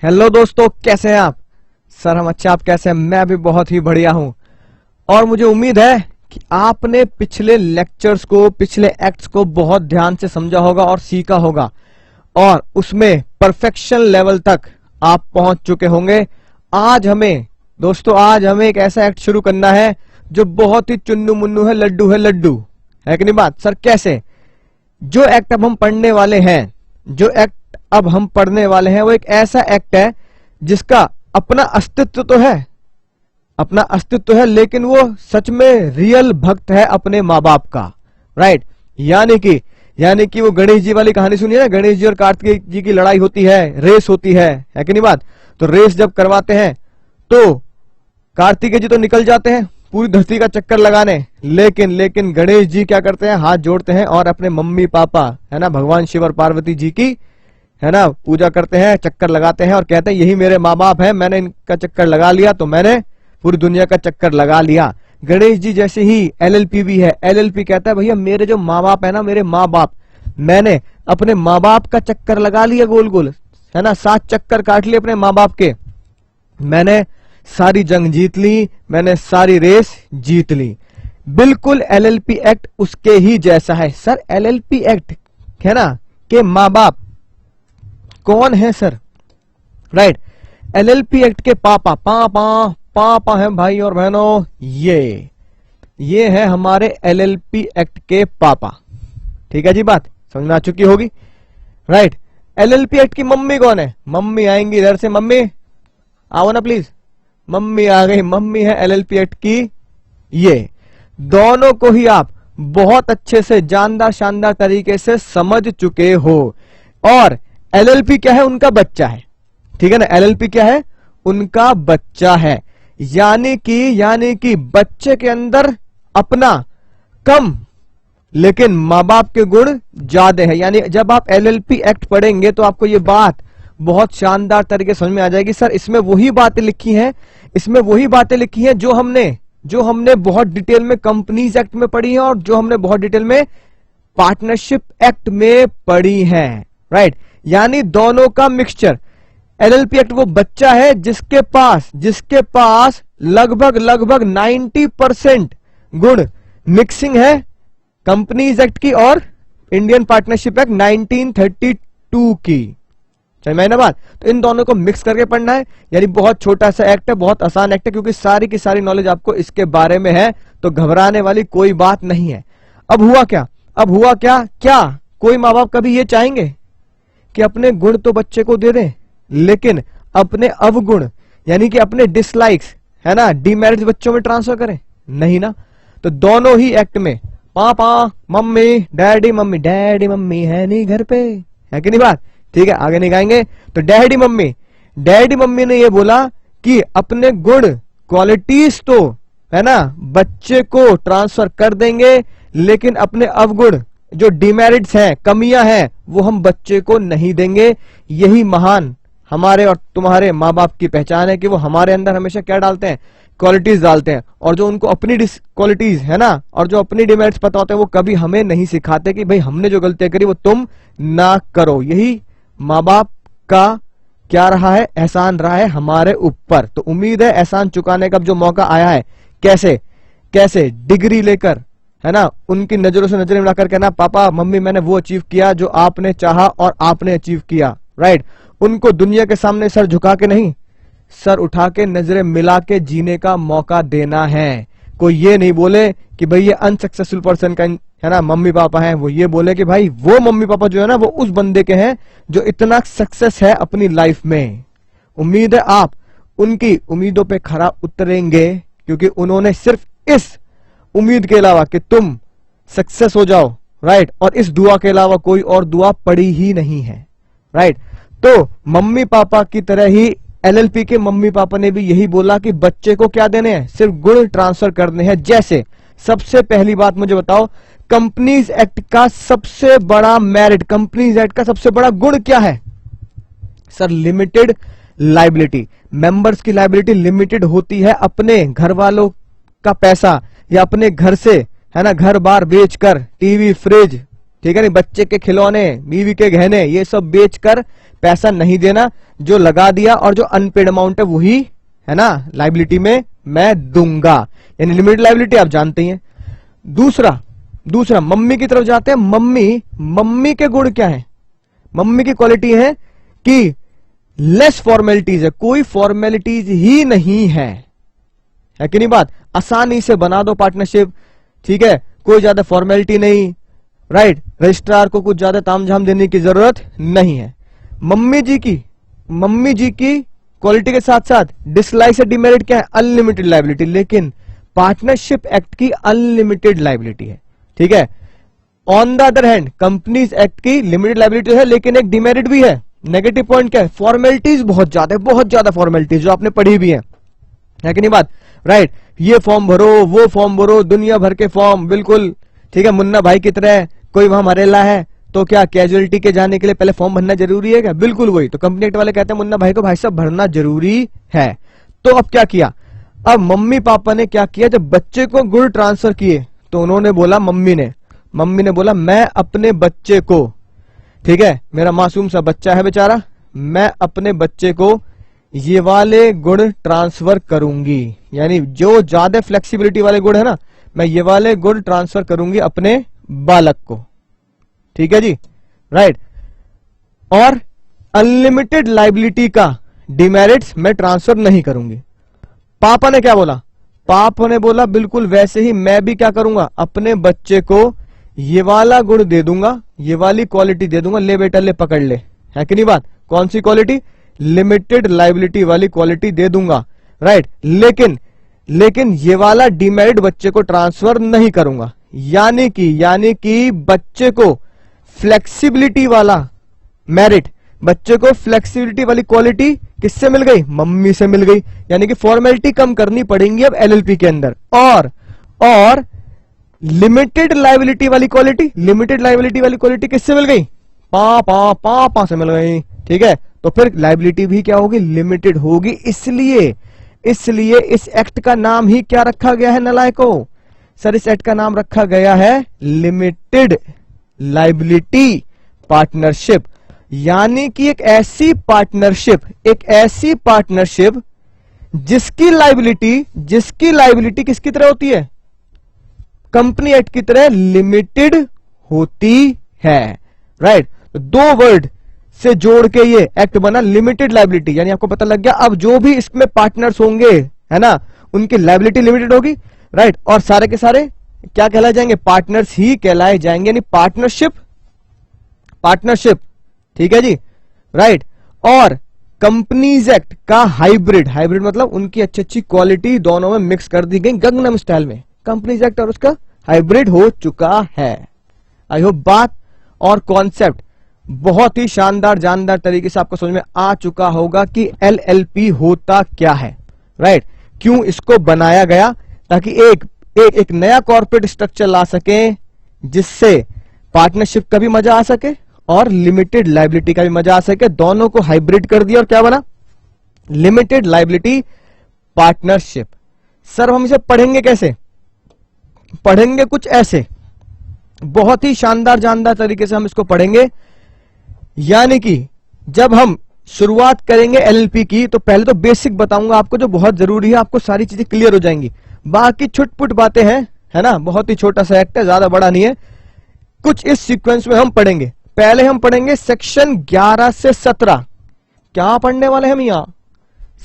Hello दोस्तों, कैसे हैं आप? सर हम अच्छे, आप कैसे हैं? मैं भी बहुत ही बढ़िया हूं। और मुझे उम्मीद है कि आपने पिछले लेक्चर्स को, पिछले एक्ट्स को बहुत ध्यान से समझा होगा और सीखा होगा और उसमें परफेक्शन लेवल तक आप पहुंच चुके होंगे। आज हमें दोस्तों, आज हमें एक ऐसा एक्ट शुरू करना है जो बहुत ही चुन्नू मुन्नू है, लड्डू है, लड्डू है कि नहीं बात? सर कैसे? जो एक्ट अब हम पढ़ने वाले हैं, जो एक्ट अब हम पढ़ने वाले हैं वो एक ऐसा एक्ट है जिसका अपना अस्तित्व तो है, अपना अस्तित्व है, लेकिन वो सच में रियल भक्त है अपने माँ बाप का। राइट? यानी कि वो गणेश जी वाली कहानी सुनिए ना, गणेश जी और कार्तिक जी की लड़ाई होती है, रेस होती है कि नहीं बात? तो रेस जब करवाते हैं तो कार्तिक जी तो निकल जाते हैं पूरी धरती का चक्कर लगाने, लेकिन गणेश जी क्या करते हैं? हाथ जोड़ते हैं और अपने मम्मी पापा है ना, भगवान शिव और पार्वती जी की है ना पूजा करते हैं, चक्कर लगाते हैं और कहते हैं यही मेरे माँ बाप हैं, मैंने इनका चक्कर लगा लिया तो मैंने पूरी दुनिया का चक्कर लगा लिया। गणेश जी जैसे ही एलएलपी भी है, एलएलपी कहता है भैया मेरे जो माँ बाप है ना, मेरे माँ बाप, मैंने अपने माँ बाप का चक्कर लगा लिया, गोल गोल है ना, 7 चक्कर काट लिए अपने माँ बाप के, मैंने सारी जंग जीत ली, मैंने सारी रेस जीत ली। बिल्कुल एलएलपी एक्ट उसके ही जैसा है। सर एलएलपी एक्ट है ना के माँ बाप कौन है सर? राइट, एलएलपी एक्ट के पापा पापा हैं भाई और बहनों, ये है हमारे एलएलपी एक्ट के पापा। ठीक है जी, बात समझ में आ चुकी होगी। राइट, एलएलपी एक्ट की मम्मी कौन है? मम्मी आएंगी इधर से, मम्मी आओ ना प्लीज। मम्मी आ गई, मम्मी है एलएलपी एक्ट की। ये दोनों को ही आप बहुत अच्छे से जानदार शानदार तरीके से समझ चुके हो। और एलएलपी क्या है? उनका बच्चा है। ठीक है ना, एलएलपी क्या है? उनका बच्चा है। यानी कि बच्चे के अंदर अपना कम लेकिन माँ बाप के गुण ज्यादा है। यानी जब आप एलएलपी एक्ट पढ़ेंगे तो आपको ये बात बहुत शानदार तरीके समझ में आ जाएगी। सर इसमें वही बातें लिखी हैं, इसमें वही बातें लिखी हैं जो हमने बहुत डिटेल में कंपनीज एक्ट में पढ़ी है और जो हमने बहुत डिटेल में पार्टनरशिप एक्ट में पढ़ी है। राइट, यानी दोनों का मिक्सचर। एलएलपी एक्ट वो बच्चा है जिसके पास लगभग 90% गुण मिक्सिंग है कंपनीज एक्ट की और इंडियन पार्टनरशिप एक्ट 1932 की। समझ में ना बात? तो इन दोनों को मिक्स करके पढ़ना है। यानी बहुत छोटा सा एक्ट है, बहुत आसान एक्ट है, क्योंकि सारी की सारी नॉलेज आपको इसके बारे में है, तो घबराने वाली कोई बात नहीं है। अब हुआ क्या? क्या कोई माँ बाप कभी ये चाहेंगे कि अपने गुण तो बच्चे को दे दें, लेकिन अपने अवगुण यानी कि अपने डिसलाइक्स है ना, डीमेरिट्स बच्चों में ट्रांसफर करें? नहीं ना। तो दोनों ही एक्ट में पापा मम्मी डैडी मम्मी है नहीं घर पे, है कि नहीं बात? ठीक है, आगे निकालेंगे। तो डैडी मम्मी ने ये बोला कि अपने गुण क्वालिटीज तो है ना बच्चे को ट्रांसफर कर देंगे, लेकिन अपने अवगुण जो डिमेरिट्स हैं, कमियां हैं, वो हम बच्चे को नहीं देंगे। यही महान हमारे और तुम्हारे माँ बाप की पहचान है कि वो हमारे अंदर हमेशा क्या डालते हैं? क्वालिटीज डालते हैं। और जो उनको अपनी क्वालिटीज है ना और जो अपनी डिमेरिट्स पता होते हैं, वो कभी हमें नहीं सिखाते कि भाई हमने जो गलतियां करी वो तुम ना करो। यही माँ बाप का क्या रहा है? एहसान रहा है हमारे ऊपर। तो उम्मीद है एहसान चुकाने का जो मौका आया है, कैसे डिग्री लेकर है ना, उनकी नजरों से नजरें मिलाकर कहना पापा मम्मी मैंने वो अचीव किया जो आपने चाहा और आपने अचीव किया। राइट, उनको दुनिया के सामने सर झुका के नहीं, सर उठा के नजरें मिला के जीने का मौका देना है। कोई ये नहीं बोले कि भाई ये अनसक्सेसफुल पर्सन का है ना मम्मी पापा हैं, वो ये बोले कि भाई वो मम्मी पापा जो है ना वो उस बंदे के हैं जो इतना सक्सेस है अपनी लाइफ में। उम्मीद है आप उनकी उम्मीदों पे खरा उतरेंगे, क्योंकि उन्होंने सिर्फ इस उम्मीद के अलावा कि तुम सक्सेस हो जाओ, राइट, और इस दुआ के अलावा कोई और दुआ पड़ी ही नहीं है। राइट, तो मम्मी पापा की तरह ही एलएलपी के मम्मी पापा ने भी यही बोला कि बच्चे को क्या देने हैं? सिर्फ गुण ट्रांसफर करने हैं। जैसे सबसे पहली बात मुझे बताओ, कंपनीज एक्ट का सबसे बड़ा मेरिट, कंपनीज एक्ट का सबसे बड़ा गुण क्या है? Sir limited liability. मेंबर्स की लाइबिलिटी लिमिटेड होती है। अपने घर वालों का पैसा या अपने घर से है ना घर बार बेचकर, टीवी फ्रिज ठीक है नहीं, बच्चे के खिलौने, बीवी के गहने, ये सब बेचकर पैसा नहीं देना, जो लगा दिया और जो अनपेड अमाउंट है वही है ना लाइबिलिटी में मैं दूंगा, यानी लिमिटेड लाइबिलिटी आप जानते ही हैं। दूसरा मम्मी की तरफ जाते हैं। मम्मी के गुण क्या है? मम्मी की क्वालिटी है कि लेस फॉर्मेलिटीज है, कोई फॉर्मेलिटीज ही नहीं है कि नहीं बात? आसानी से बना दो पार्टनरशिप, ठीक है, कोई ज्यादा फॉर्मेलिटी नहीं, राइट। रजिस्ट्रार को कुछ ज्यादा तामझाम देने की जरूरत नहीं है। मम्मी जी की क्वालिटी के साथ साथ डिसलाइक से डिमेरिट क्या है? अनलिमिटेड लाइबिलिटी, लेकिन पार्टनरशिप एक्ट की अनलिमिटेड लाइबिलिटी है, ठीक है। On the other hand companies act की लिमिटेड लाइबिलिटी है, लेकिन एक डिमेरिट भी है। नेगेटिव पॉइंट क्या है? फॉर्मेलिटीज बहुत ज्यादा फॉर्मेलिटीज जो आपने पढ़ी भी है कि नहीं बात? राइट, ये फॉर्म भरो, वो फॉर्म भरो, दुनिया भर के फॉर्म, बिल्कुल ठीक है। मुन्ना भाई की तरह कोई वहां मरेला है तो क्या कैजुअलिटी के जाने के लिए पहले फॉर्म भरना जरूरी है क्या? बिल्कुल वही। तो कंपनी एक्ट वाले कहते हैं मुन्ना भाई को भाई साहब भरना जरूरी है। तो अब क्या किया? अब मम्मी पापा ने क्या किया? जब बच्चे को गुण ट्रांसफर किए तो उन्होंने बोला, मम्मी ने बोला मैं अपने बच्चे को, ठीक है, मेरा मासूम सा बच्चा है बेचारा, मैं अपने बच्चे को ये वाले गुण ट्रांसफर करूंगी, यानी जो ज्यादा फ्लेक्सिबिलिटी वाले गुण है ना, मैं ये वाले गुण ट्रांसफर करूंगी अपने बालक को, ठीक है जी, राइट। और अनलिमिटेड लाइबिलिटी का डिमेरिट्स मैं ट्रांसफर नहीं करूंगी। पापा ने क्या बोला? पापा ने बोला बिल्कुल वैसे ही मैं भी क्या करूंगा? अपने बच्चे को ये वाला गुण दे दूंगा, ये वाली क्वालिटी दे दूंगा, ले बेटा ले पकड़ ले, है कि नहीं बात? कौन सी क्वालिटी? लिमिटेड लाइबिलिटी वाली क्वालिटी दे दूंगा, राइट। लेकिन ये वाला डिमेरिट बच्चे को ट्रांसफर नहीं करूंगा, यानी कि बच्चे को फ्लेक्सिबिलिटी वाला मेरिट, बच्चे को फ्लेक्सिबिलिटी वाली क्वालिटी किससे मिल गई? मम्मी से मिल गई, यानी कि फॉर्मेलिटी कम करनी पड़ेंगी अब एलएलपी के अंदर। और लिमिटेड लाइबिलिटी वाली क्वालिटी किससे मिल गई? पापा से मिल गई, ठीक है। तो फिर लाइबिलिटी भी क्या होगी? लिमिटेड होगी। इसलिए इस एक्ट का नाम ही क्या रखा गया है नालायकों? सर इस एक्ट का नाम रखा गया है लिमिटेड लाइबिलिटी पार्टनरशिप, यानी कि एक ऐसी पार्टनरशिप जिसकी लाइबिलिटी किसकी तरह होती है? कंपनी एक्ट की तरह लिमिटेड होती है, राइट। दो वर्ड से जोड़ के ये एक्ट बना, लिमिटेड लाइबिलिटी, यानी आपको पता लग गया अब जो भी इसमें पार्टनर्स होंगे, है ना, उनकी लाइबिलिटी लिमिटेड होगी, राइट। और सारे के सारे क्या कहलाए जाएंगे? पार्टनर्स ही कहलाए जाएंगे, यानी पार्टनरशिप, ठीक है जी, राइट। और कंपनीज एक्ट का हाइब्रिड मतलब उनकी अच्छी क्वालिटी दोनों में मिक्स कर दी गई गंगनम स्टाइल में। कंपनीज एक्ट और उसका हाइब्रिड हो चुका है। आई होप बात और कॉन्सेप्ट बहुत ही शानदार जानदार तरीके से आपको समझ में आ चुका होगा कि एलएलपी होता क्या है, राइट। क्यों इसको बनाया गया? ताकि एक नया कॉर्पोरेट स्ट्रक्चर ला सके जिससे पार्टनरशिप का भी मजा आ सके और लिमिटेड लाइबिलिटी का भी मजा आ सके। दोनों को हाइब्रिड कर दिया और क्या बना? Limited liability partnership. सर हम इसे पढ़ेंगे कैसे? पढ़ेंगे कुछ ऐसे, बहुत ही शानदार जानदार तरीके से हम इसको पढ़ेंगे। यानी कि जब हम शुरुआत करेंगे एलएलपी की तो पहले तो बेसिक बताऊंगा आपको जो बहुत जरूरी है, आपको सारी चीजें क्लियर हो जाएंगी। बाकी छुटपुट बातें हैं, है ना, बहुत ही छोटा सा एक्ट है, ज्यादा बड़ा नहीं है। कुछ इस सीक्वेंस में हम पढ़ेंगे। पहले हम पढ़ेंगे सेक्शन 11 से 17। क्या पढ़ने वाले हैं हम यहां?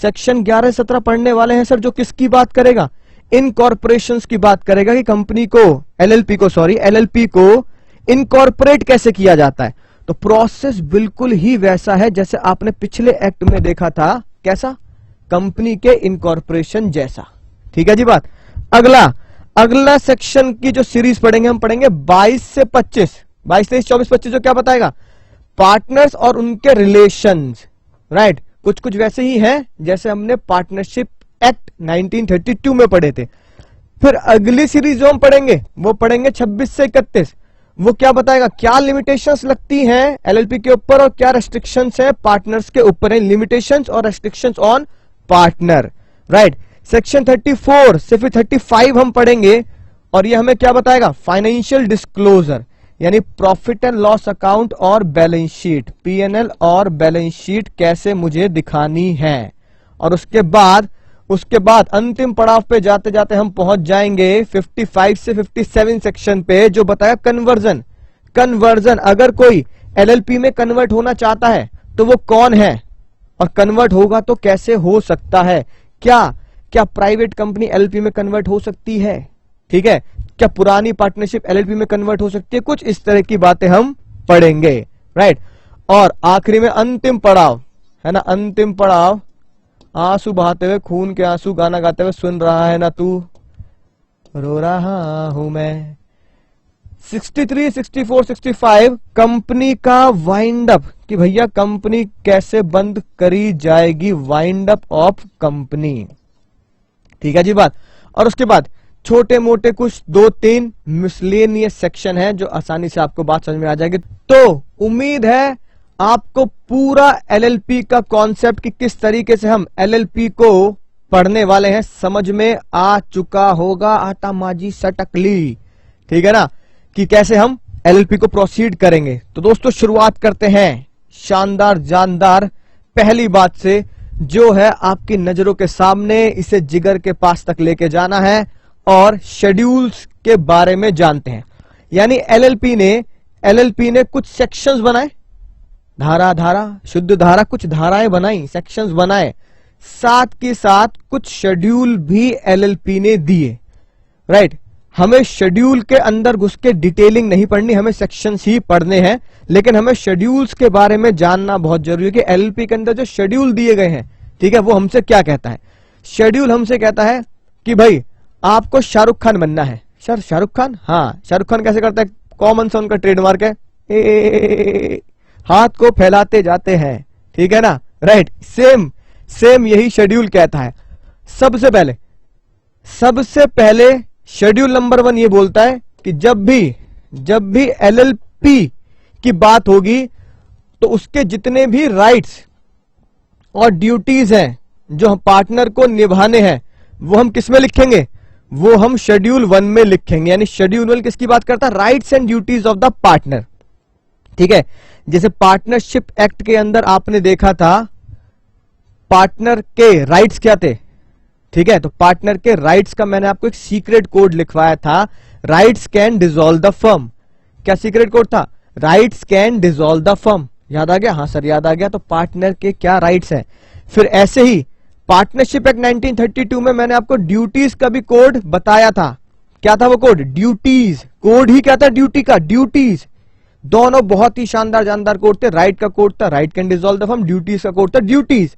सेक्शन 11 से 17 पढ़ने वाले हैं सर, जो किसकी बात करेगा? इनकॉर्पोरेशंस की बात करेगा कि कंपनी को एलएलपी को इनकॉर्पोरेट कैसे किया जाता है। तो प्रोसेस बिल्कुल ही वैसा है जैसे आपने पिछले एक्ट में देखा था। कैसा? कंपनी के इनकॉर्पोरेशन जैसा, ठीक है जी बात। अगला सेक्शन की जो सीरीज पढ़ेंगे हम पढ़ेंगे 22 से 25, 22, 23, 24, 25, जो क्या बताएगा? पार्टनर्स और उनके रिलेशंस, राइट। कुछ वैसे ही है जैसे हमने पार्टनरशिप एक्ट 1932 में पढ़े थे। फिर अगली सीरीज जो हम पढ़ेंगे वो पढ़ेंगे 26 से 31। वो क्या बताएगा? क्या लिमिटेशंस लगती हैं एलएलपी के ऊपर और क्या रेस्ट्रिक्शंस हैं पार्टनर्स के ऊपर, है लिमिटेशंस और restrictions on partner, right. Section 34 से फिर 35 हम पढ़ेंगे और ये हमें क्या बताएगा? फाइनेंशियल डिस्क्लोजर, यानी प्रॉफिट एंड लॉस अकाउंट और बैलेंस शीट, P&L और बैलेंस शीट कैसे मुझे दिखानी है। और उसके बाद अंतिम पड़ाव पे जाते जाते हम पहुंच जाएंगे 55 से 57 सेक्शन पे, जो बताया कन्वर्जन। अगर कोई LLP में कन्वर्ट होना चाहता है तो वो कौन है, और कन्वर्ट होगा तो कैसे हो सकता है। क्या प्राइवेट कंपनी LLP में कन्वर्ट हो सकती है, ठीक है, क्या पुरानी पार्टनरशिप LLP में कन्वर्ट हो सकती है, कुछ इस तरह की बातें हम पढ़ेंगे, राइट। और आखिरी में अंतिम पड़ाव है ना, अंतिम पड़ाव, आंसू बहाते हुए, खून के आंसू गाना गाते हुए, सुन रहा है ना तू, रो रहा हूं मैं। 63, 64, 65 कंपनी का वाइंड अप, कि भैया कंपनी कैसे बंद करी जाएगी, वाइंड अप ऑफ कंपनी, ठीक है जी बात। और उसके बाद छोटे मोटे कुछ 2-3 मिसलेनियस सेक्शन है जो आसानी से आपको बात समझ में आ जाएगी। तो उम्मीद है आपको पूरा LLP का कॉन्सेप्ट कि किस तरीके से हम LLP को पढ़ने वाले हैं समझ में आ चुका होगा, आटा माजी सटकली, ठीक है ना, कि कैसे हम LLP को प्रोसीड करेंगे। तो दोस्तों शुरुआत करते हैं शानदार जानदार पहली बात से, जो है आपकी नजरों के सामने, इसे जिगर के पास तक लेके जाना है और शेड्यूल्स के बारे में जानते हैं। यानी LLP ने कुछ सेक्शंस बनाए, धारा, शुद्ध धारा, कुछ धाराएं बनाई, सेक्शंस बनाए, साथ के साथ कुछ शेड्यूल भी LLP ने दिए, राइट। हमें शेड्यूल के अंदर घुस के डिटेलिंग नहीं पढ़नी, हमें सेक्शंस ही पढ़ने हैं, लेकिन हमें शेड्यूल्स के बारे में जानना बहुत जरूरी है कि LLP के अंदर जो शेड्यूल दिए गए हैं, ठीक है, वो हमसे क्या कहता है। शेड्यूल हमसे कहता है कि भाई आपको शाहरुख खान बनना है। सर शाहरुख खान, हाँ शाहरुख खान कैसे करता है, कॉमन सा उनका ट्रेडमार्क है, हाथ को फैलाते जाते हैं, ठीक है ना, राइट। सेम यही शेड्यूल कहता है। सबसे पहले शेड्यूल नंबर 1 ये बोलता है कि जब भी LLP की बात होगी तो उसके जितने भी राइट्स और ड्यूटीज हैं जो पार्टनर को निभाने हैं, वो हम किस में लिखेंगे, वो हम शेड्यूल 1 में लिखेंगे। यानी शेड्यूल 1 किसकी बात करता है, rights and duties of the partner, ठीक है। जैसे पार्टनरशिप एक्ट के अंदर आपने देखा था पार्टनर के राइट्स क्या थे, ठीक है, तो पार्टनर के राइट्स का मैंने आपको एक सीक्रेट कोड लिखवाया था, rights can dissolve the firm. क्या सीक्रेट कोड था, rights can dissolve the firm, याद आ गया, हाँ सर याद आ गया। तो पार्टनर के क्या राइट्स हैं। फिर ऐसे ही पार्टनरशिप एक्ट 1932 में मैंने आपको ड्यूटीज का भी कोड बताया था। क्या था वो कोड, ड्यूटीज, कोड ही क्या था ड्यूटी का, ड्यूटीज। दोनों बहुत ही शानदार जानदार कोड थे, राइट का कोड था right can dissolve the firm, duties का कोड था ड्यूटीज।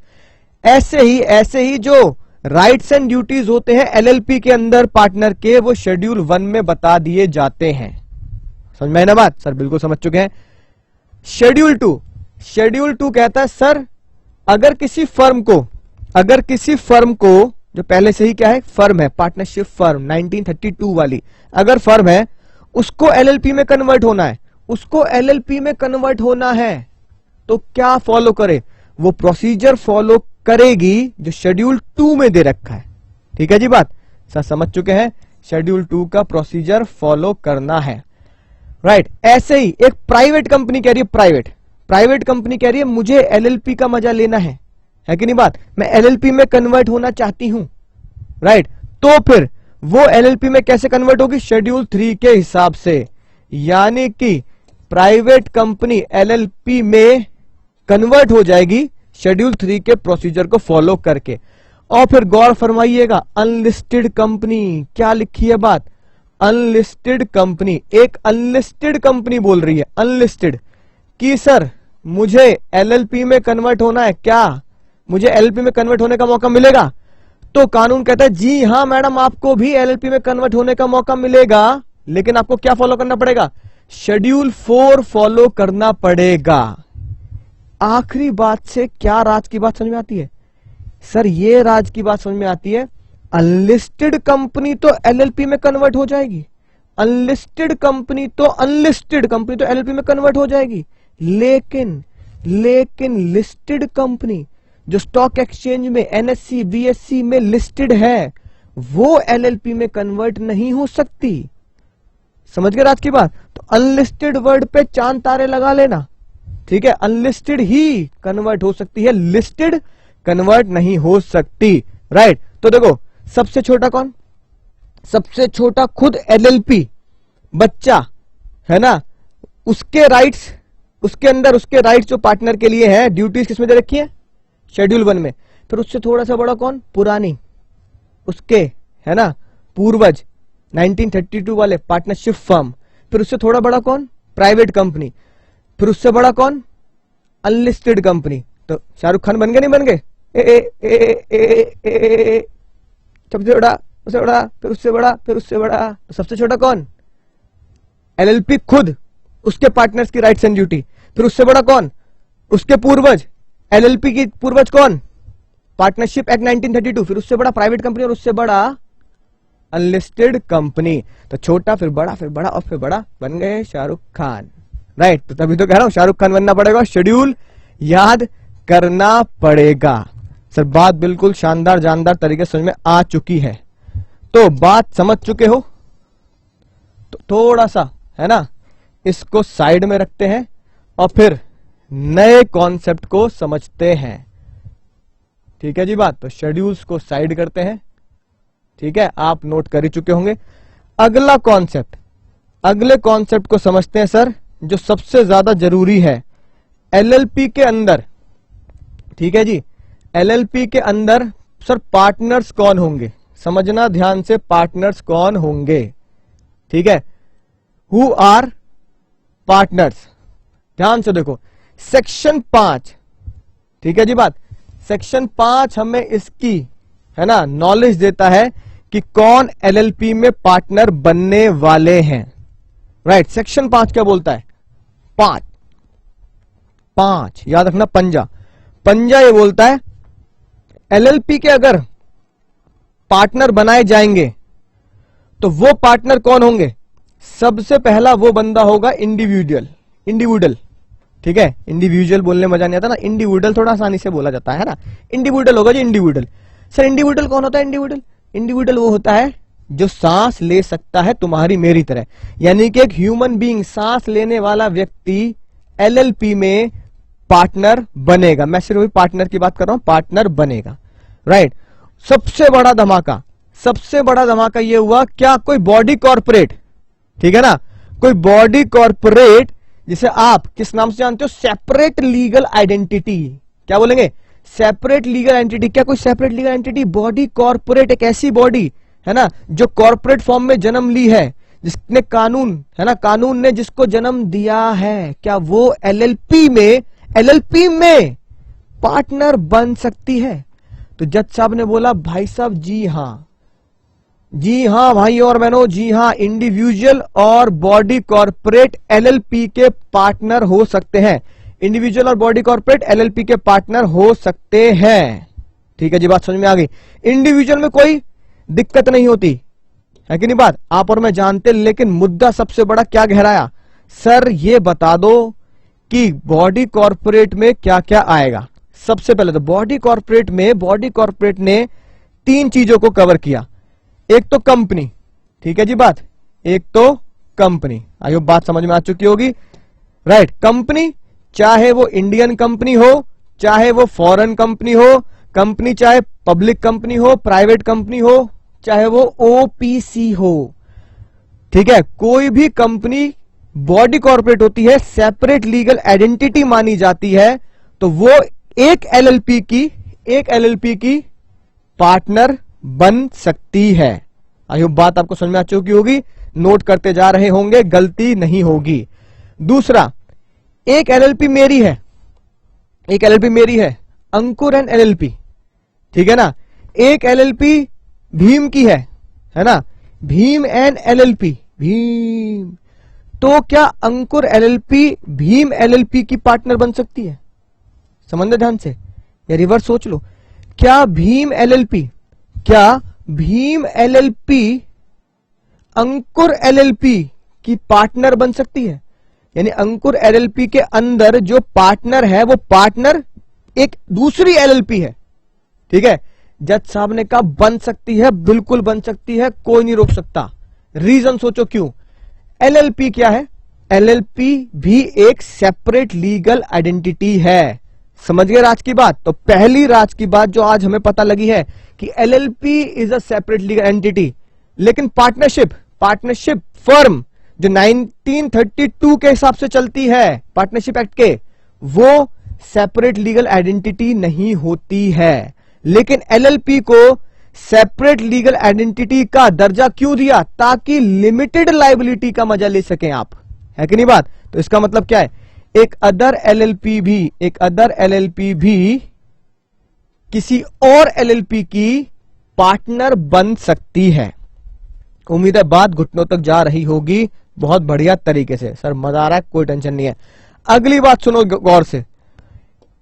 ऐसे ही जो राइट्स एंड ड्यूटीज होते हैं LLP के अंदर पार्टनर के, वो शेड्यूल 1 में बता दिए जाते हैं। समझ में आई ना बात, सर बिल्कुल समझ चुके हैं। शेड्यूल 2 कहता है सर अगर किसी फर्म को जो पहले से ही क्या है, फर्म है, पार्टनरशिप फर्म 1932 वाली, अगर फर्म है उसको LLP में कन्वर्ट होना है, तो क्या फॉलो करे, वो प्रोसीजर फॉलो करेगी जो शेड्यूल 2 में दे रखा है, ठीक है जी बात, सर समझ चुके हैं। शेड्यूल 2 का प्रोसीजर फॉलो करना है, राइट। ऐसे ही एक प्राइवेट कंपनी कह रही है, प्राइवेट कंपनी कह रही है मुझे LLP का मजा लेना है कि नहीं बात, मैं LLP में कन्वर्ट होना चाहती हूं, राइट। तो फिर वो LLP में कैसे कन्वर्ट होगी, शेड्यूल 3 के हिसाब से। यानी कि प्राइवेट कंपनी LLP में कन्वर्ट हो जाएगी शेड्यूल 3 के प्रोसीजर को फॉलो करके। और फिर गौर फरमाइएगा, अनलिस्टेड कंपनी, क्या लिखी है बात, अनलिस्टेड कंपनी, एक अनलिस्टेड कंपनी बोल रही है, अनलिस्टेड, कि सर मुझे LLP में कन्वर्ट होना है, क्या मुझे LLP में कन्वर्ट होने का मौका मिलेगा। तो कानून कहता है जी हां मैडम आपको भी LLP में कन्वर्ट होने का मौका मिलेगा, लेकिन आपको क्या फॉलो करना पड़ेगा, शेड्यूल 4 फॉलो करना पड़ेगा। आखिरी बात से क्या राज की बात समझ में आती है, सर ये राज की बात समझ में आती है, अनलिस्टेड कंपनी तो LLP में कन्वर्ट हो जाएगी, अनलिस्टेड कंपनी तो LLP में कन्वर्ट हो जाएगी, लेकिन लिस्टेड कंपनी जो स्टॉक एक्सचेंज में NSE BSE में लिस्टेड है, वो LLP में कन्वर्ट नहीं हो सकती। समझ गए आज की बात? तो अनलिस्टेड वर्ड पे चांद तारे लगा लेना, ठीक है। अनलिस्टेड ही कन्वर्ट हो सकती है, लिस्टेड कन्वर्ट नहीं हो सकती, राइट। तो देखो सबसे छोटा कौन? सबसे छोटा खुद एलएलपी बच्चा है ना, उसके राइट्स, उसके अंदर उसके राइट्स जो पार्टनर के लिए हैं, ड्यूटीज किसमें दे रखी है? शेड्यूल 1 में। फिर उससे थोड़ा सा बड़ा कौन? पुरानी, उसके है ना पूर्वज 1932 वाले पार्टनरशिप फर्म। फिर उससे थोड़ा बड़ा कौन? Private company. फिर उससे बड़ा कौन? Unlisted company. तो शाहरुख खान बन गए नहीं बन गए? सबसे बड़ा, उससे बड़ा, फिर उससे बड़ा, फिर उससे बड़ा। तो सबसे छोटा कौन? एलएलपी खुद, उसके पार्टनर्स की राइट्स एंड ड्यूटी। फिर उससे बड़ा कौन? उसके पूर्वज, एलएलपी की पूर्वज कौन? Partnership act 1932। फिर उससे बड़ा प्राइवेट कंपनी, और उससे बड़ा अनलिस्टेड कंपनी। तो छोटा फिर बड़ा फिर बड़ा और फिर बड़ा, बन गए शाहरुख खान, राइट। तो तभी तो कह रहा हूं शाहरुख खान बनना पड़ेगा, शेड्यूल याद करना पड़ेगा। सर बात बिल्कुल शानदार जानदार तरीके से समझ में आ चुकी है। तो बात समझ चुके हो? तो थोड़ा सा है ना इसको साइड में रखते हैं और फिर नए कॉन्सेप्ट को समझते हैं, ठीक है जी बात। तो शेड्यूल्स को साइड करते हैं, ठीक है, आप नोट कर ही चुके होंगे। अगला कॉन्सेप्ट, अगले कॉन्सेप्ट को समझते हैं सर, जो सबसे ज्यादा जरूरी है एलएलपी के अंदर, ठीक है जी। एलएलपी के अंदर सर पार्टनर्स कौन होंगे? समझना ध्यान से, पार्टनर्स कौन होंगे, ठीक है। Who are partners? ध्यान से देखो सेक्शन 5, ठीक है जी बात। सेक्शन 5 हमें इसकी है ना नॉलेज देता है कि कौन एलएलपी में पार्टनर बनने वाले हैं, राइट। सेक्शन 5 क्या बोलता है? 5 याद रखना, पंजा ये बोलता है एलएलपी के अगर पार्टनर बनाए जाएंगे तो वो पार्टनर कौन होंगे? सबसे पहला वो बंदा होगा इंडिविजुअल, ठीक है। इंडिविजुअल बोलने में मजा नहीं आता ना, इंडिविजुअल थोड़ा आसानी से बोला जाता है ना। इंडिविजुअल होगा जी, इंडिविजुअल। सर इंडिविजुअल कौन होता है? इंडिविजुअल वो होता है जो सांस ले सकता है तुम्हारी मेरी तरह, यानी कि एक ह्यूमन बीइंग, सांस लेने वाला व्यक्ति एलएलपी में पार्टनर बनेगा। मैं सिर्फ पार्टनर की बात कर रहा हूं, पार्टनर बनेगा, राइट। सबसे बड़ा धमाका ये हुआ, क्या कोई बॉडी कॉर्पोरेट, ठीक है ना, कोई बॉडी कॉर्पोरेट जिसे आप किस नाम से जानते हो? Separate legal identity. क्या बोलेंगे? Separate legal entity. क्या कोई separate legal entity? Body corporate एक ऐसी बॉडी है ना जो कॉर्पोरेट फॉर्म में जन्म ली है, जिसने कानून है ना, कानून ने जिसको जन्म दिया है, क्या वो एलएलपी में पार्टनर बन सकती है? तो जज साहब ने बोला भाई साहब जी हाँ भाई और बहनों, जी हाँ, इंडिविजुअल और बॉडी कॉर्पोरेट एलएलपी के पार्टनर हो सकते हैं। इंडिविजुअल और बॉडी कॉर्पोरेट एलएलपी के पार्टनर हो सकते हैं, ठीक है जी बात समझ में आ गई। इंडिविजुअल में कोई दिक्कत नहीं होती है कि नहीं बात, आप और मैं जानते। लेकिन मुद्दा सबसे बड़ा क्या गहराया? सर ये बता दो कि बॉडी कॉर्पोरेट में क्या क्या आएगा। सबसे पहले तो बॉडी कॉर्पोरेट ने 3 चीजों को कवर किया। एक तो कंपनी, ठीक है जी बात, एक तो कंपनी। आई होप बात समझ में आ चुकी होगी, राइट। कंपनी चाहे वो इंडियन कंपनी हो, चाहे वो फॉरेन कंपनी हो, कंपनी चाहे पब्लिक कंपनी हो, प्राइवेट कंपनी हो, चाहे वो ओपीसी हो, ठीक है, कोई भी कंपनी बॉडी कॉर्पोरेट होती है, सेपरेट लीगल आइडेंटिटी मानी जाती है, तो वो एक एलएलपी की पार्टनर बन सकती है। आई होप बात आपको समझ में आ चुकी होगी, नोट करते जा रहे होंगे, गलती नहीं होगी। दूसरा, एक एलएलपी मेरी है, अंकुर एंड एलएलपी, ठीक है ना। एक एलएलपी भीम की है ना, भीम एंड एलएलपी, भीम। तो क्या अंकुर एलएलपी भीम एलएलपी की पार्टनर बन सकती है? समझना ध्यान से, या रिवर्स सोच लो, क्या भीम एलएलपी अंकुर एलएलपी की पार्टनर बन सकती है? यानी अंकुर एलएलपी के अंदर जो पार्टनर है वो पार्टनर एक दूसरी एलएलपी है, ठीक है। जज साहब ने कहा बन सकती है, बिल्कुल बन सकती है, कोई नहीं रोक सकता। रीजन सोचो क्यों? एलएलपी क्या है? एलएलपी भी एक सेपरेट लीगल आइडेंटिटी है। समझ गए राज की बात? तो पहली राज की बात जो आज हमें पता लगी है कि LLP is a separate legal entity, लेकिन पार्टनरशिप फर्म जो 1932 के हिसाब से चलती है, पार्टनरशिप एक्ट के, वो सेपरेट लीगल आइडेंटिटी नहीं होती है। लेकिन एलएलपी को सेपरेट लीगल आइडेंटिटी का दर्जा क्यों दिया? ताकि लिमिटेड लायबिलिटी का मजा ले सकें आप, है कि नहीं बात? तो इसका मतलब क्या है? एक अदर एलएलपी भी किसी और एलएलपी की पार्टनर बन सकती है। उम्मीद है बात घुटनों तक जा रही होगी बहुत बढ़िया तरीके से। सर मजा आ रहा है, कोई टेंशन नहीं है। अगली बात सुनो गौर से।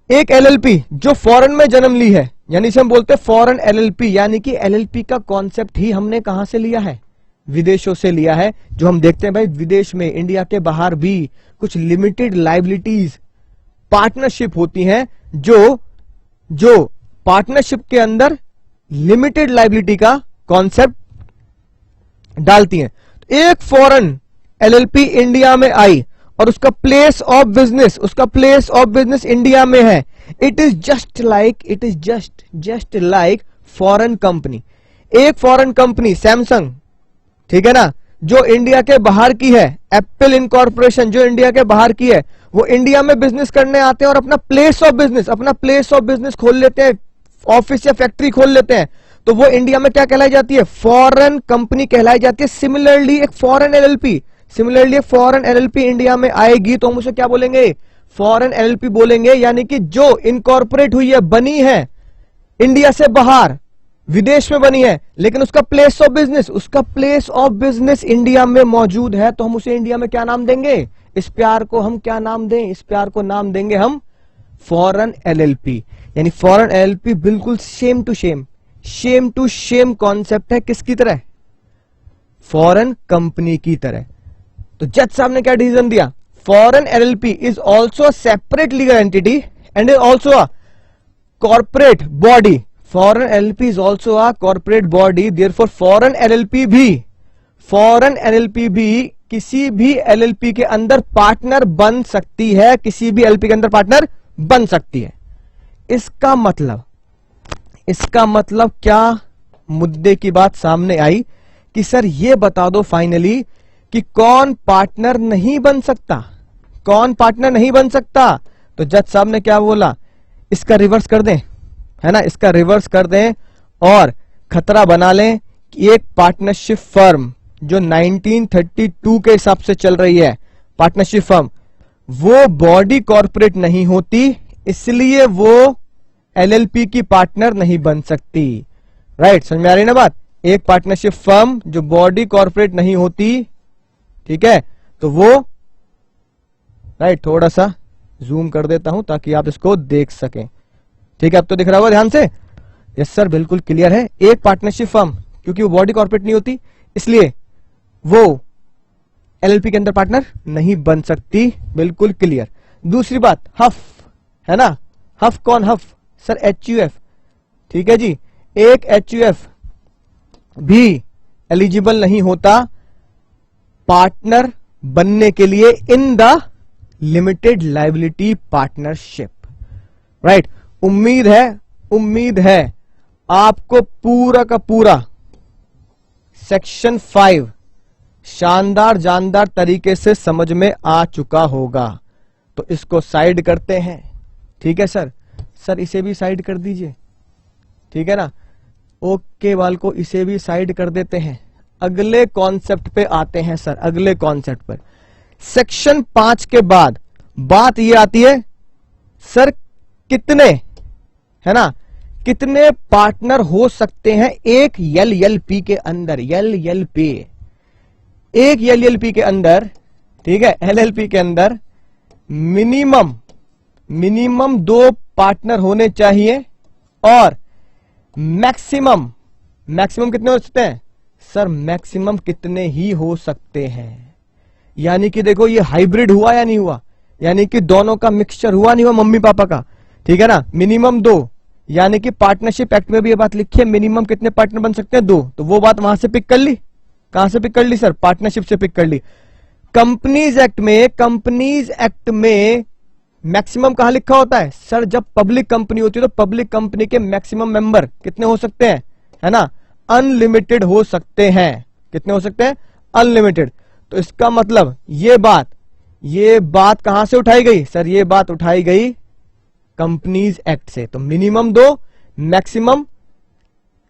एक एलएलपी जो फॉरेन में जन्म ली है, यानी इसे हम बोलते हैं फॉरेन एलएलपी, यानी कि एलएलपी का कॉन्सेप्ट ही हमने कहां से लिया है? विदेशों से लिया है। जो हम देखते हैं भाई विदेश में, इंडिया के बाहर भी कुछ लिमिटेड लायबिलिटीज पार्टनरशिप होती हैं, जो पार्टनरशिप के अंदर लिमिटेड लायबिलिटी का कॉन्सेप्ट डालती हैं। एक फॉरेन एलएलपी इंडिया में आई और उसका प्लेस ऑफ बिजनेस इंडिया में है। It is just like foreign company. एक फॉरेन कंपनी सैमसंग, ठीक है ना, जो इंडिया के बाहर की है, एप्पल इनकॉर्पोरेशन जो इंडिया के बाहर की है, वो इंडिया में बिजनेस करने आते हैं और अपना प्लेस ऑफ बिजनेस खोल लेते हैं, ऑफिस या फैक्ट्री खोल लेते हैं। तो वो इंडिया में क्या कहलाई जाती है? फॉरेन कंपनी कहलाई जाती है। सिमिलरली एक फॉरेन एलएलपी इंडिया में आएगी तो हम उसे क्या बोलेंगे? फॉरेन एलएलपी बोलेंगे। यानी कि जो इनकॉर्पोरेट हुई है, बनी है इंडिया से बाहर, विदेश में बनी है, लेकिन उसका प्लेस ऑफ बिजनेस इंडिया में मौजूद है, तो हम उसे इंडिया में क्या नाम देंगे? इस प्यार को हम क्या नाम दें? इस प्यार को नाम देंगे हम फॉरेन एलएलपी। यानी फॉरेन एलएलपी बिल्कुल सेम टू सेम कॉन्सेप्ट है। किसकी तरह? फॉरेन कंपनी की तरह। तो जज साहब ने क्या डिसीजन दिया? Foreign LLP is also separate legal entity and is also a corporate body. Foreign LLP is also a corporate body, therefore foreign LLP भी किसी भी एलएलपी के अंदर पार्टनर बन सकती है, किसी भी एलएलपी के अंदर पार्टनर बन सकती है। इसका मतलब क्या? मुद्दे की बात सामने आई कि सर ये बता दो फाइनली कि कौन पार्टनर नहीं बन सकता? तो जज साहब ने क्या बोला? इसका रिवर्स कर दें, है ना, इसका रिवर्स कर दें और खतरा बना लें कि एक पार्टनरशिप फर्म जो 1932 के हिसाब से चल रही है, पार्टनरशिप फर्म, वो बॉडी कॉर्पोरेट नहीं होती, इसलिए वो एलएलपी की पार्टनर नहीं बन सकती। राइट, समझ में आ रही ना बात? एक पार्टनरशिप फर्म जो बॉडी कॉर्पोरेट नहीं होती, ठीक है, तो वो, राइट, थोड़ा सा जूम कर देता हूं ताकि आप इसको देख सकें। ठीक है, अब तो दिख रहा होगा ध्यान से। यस सर, बिल्कुल क्लियर है। एक पार्टनरशिप फर्म क्योंकि वो बॉडी कॉर्पोरेट नहीं होती, इसलिए वो एलएलपी के अंदर पार्टनर नहीं बन सकती। बिल्कुल क्लियर। दूसरी बात, हफ, है ना, हफ कौन? हफ सर एचयूएफ, ठीक है जी। एक एचयूएफ भी एलिजिबल नहीं होता पार्टनर बनने के लिए in the limited liability partnership. Right, उम्मीद है आपको पूरा का पूरा सेक्शन 5 शानदार जानदार तरीके से समझ में आ चुका होगा। तो इसको साइड करते हैं, ठीक है सर। सर इसे भी साइड कर दीजिए, ठीक है ना। ओके वाल को इसे भी साइड कर देते हैं। अगले कॉन्सेप्ट पे आते हैं सर, अगले कॉन्सेप्ट पर। सेक्शन 5 के बाद बात ये आती है सर कितने, है ना, कितने पार्टनर हो सकते हैं एक एलएलपी के अंदर? एलएलपी, एक एलएलपी के अंदर, ठीक है, एलएलपी के अंदर मिनिमम 2 पार्टनर होने चाहिए और मैक्सिमम कितने हो सकते हैं सर? मैक्सिमम कितने ही हो सकते हैं। यानी कि देखो ये हाइब्रिड हुआ या नहीं हुआ, यानी कि दोनों का मिक्सचर हुआ नहीं हुआ, मम्मी पापा का, ठीक है ना। मिनिमम 2, यानी कि पार्टनरशिप एक्ट में भी ये बात लिखी है, मिनिमम कितने पार्टनर बन सकते हैं? 2। तो वो बात वहां से पिक कर ली। कहां से पिक कर ली सर? पार्टनरशिप से पिक कर ली। कंपनीज एक्ट में मैक्सिमम कहां लिखा होता है सर? जब पब्लिक कंपनी होती है तो पब्लिक कंपनी के मैक्सिमम मेंबर कितने हो सकते हैं, है ना? अनलिमिटेड हो सकते हैं। कितने हो सकते हैं? अनलिमिटेड। तो इसका मतलब ये बात कहां से उठाई गई सर? ये बात उठाई गई कंपनीज एक्ट से। तो मिनिमम 2, मैक्सिमम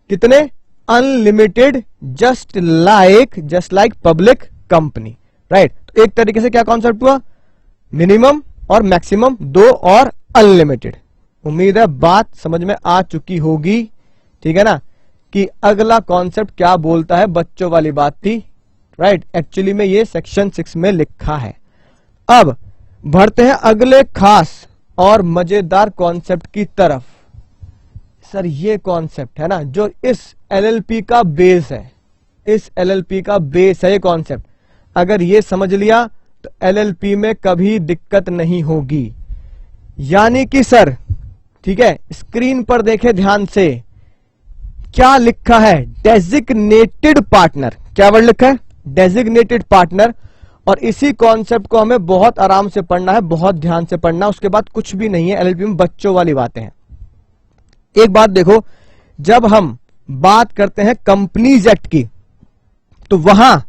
कितने? Unlimited, just like public company, right? तो एक तरीके से क्या कॉन्सेप्ट हुआ? मिनिमम और मैक्सिमम 2 और अनलिमिटेड। उम्मीद है बात समझ में आ चुकी होगी, ठीक है ना? कि अगला कॉन्सेप्ट क्या बोलता है, बच्चों वाली बात थी, राइट? एक्चुअली में ये सेक्शन 6 में लिखा है। अब बढ़ते हैं अगले खास और मजेदार कॉन्सेप्ट की तरफ। सर ये कॉन्सेप्ट है ना जो इस एलएलपी का बेस है, इस एलएलपी का बेस है ये कॉन्सेप्ट। अगर ये समझ लिया तो एलएलपी में कभी दिक्कत नहीं होगी। यानी कि सर, ठीक है, स्क्रीन पर देखें ध्यान से, क्या लिखा है? Designated partner. क्या वर्ड लिखा है? Designated partner. और इसी कॉन्सेप्ट को हमें बहुत आराम से पढ़ना है, बहुत ध्यान से पढ़ना, उसके बाद कुछ भी नहीं है। एलएलपी में बच्चों वाली बातें हैं। एक बात देखो, जब हम बात करते हैं कंपनीज एक्ट की तो वहां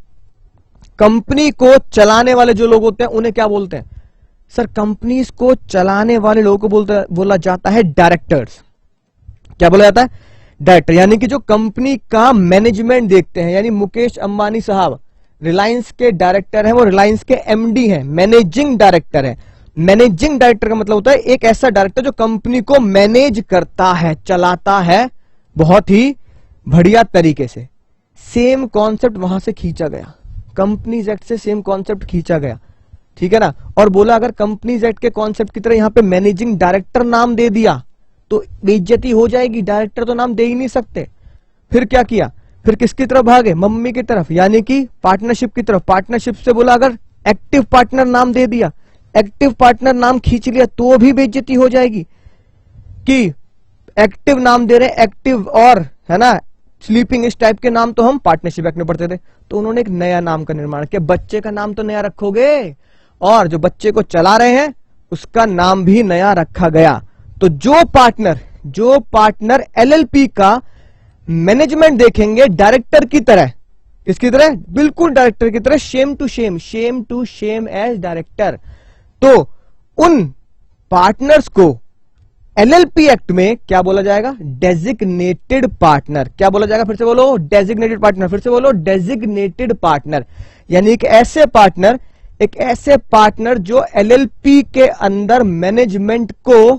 कंपनी को चलाने वाले जो लोग होते हैं उन्हें क्या बोलते हैं सर? कंपनीज को चलाने वाले लोगों को बोला जाता है डायरेक्टर्स। क्या बोला जाता है? डायरेक्टर। यानी कि जो कंपनी का मैनेजमेंट देखते हैं, यानी मुकेश अंबानी साहब रिलायंस के डायरेक्टर हैं, वो रिलायंस के एमडी हैं, मैनेजिंग डायरेक्टर है। मैनेजिंग डायरेक्टर का मतलब होता है एक ऐसा डायरेक्टर जो कंपनी को मैनेज करता है, चलाता है बहुत ही बढ़िया तरीके से। सेम कॉन्सेप्ट वहां से खींचा गया, कंपनीज एक्ट से सेम कॉन्सेप्ट खींचा गया, ठीक है ना? और बोला अगर कंपनीज एक्ट के कॉन्सेप्ट की तरह यहां पे मैनेजिंग डायरेक्टर नाम दे दिया तो बेइज्जती हो जाएगी, डायरेक्टर तो नाम दे ही नहीं सकते। फिर क्या किया? फिर किसकी तरफ भागे? मम्मी की तरफ, यानी कि पार्टनरशिप की तरफ। पार्टनरशिप से बोला अगर एक्टिव पार्टनर नाम दे दिया, एक्टिव पार्टनर नाम खींच लिया तो भी बेइज्जती हो जाएगी कि एक्टिव नाम दे रहे, एक्टिव और, है ना, स्लीपिंग, इस टाइप के नाम तो हम पार्टनरशिप एक्ट में पढ़ते थे। तो उन्होंने एक नया नाम का निर्माण किया। बच्चे का नाम तो नया रखोगे और जो बच्चे को चला रहे हैं उसका नाम भी नया रखा गया। तो जो पार्टनर एलएलपी का मैनेजमेंट देखेंगे डायरेक्टर की तरह, किसकी तरह? बिल्कुल डायरेक्टर की तरह, same to same as director. तो उन पार्टनर्स को एलएलपी एक्ट में क्या बोला जाएगा? Designated partner. क्या बोला जाएगा? फिर से बोलो, डेजिग्नेटेड पार्टनर। फिर से बोलो, डेजिग्नेटेड पार्टनर। यानी एक ऐसे पार्टनर जो एलएलपी के अंदर मैनेजमेंट को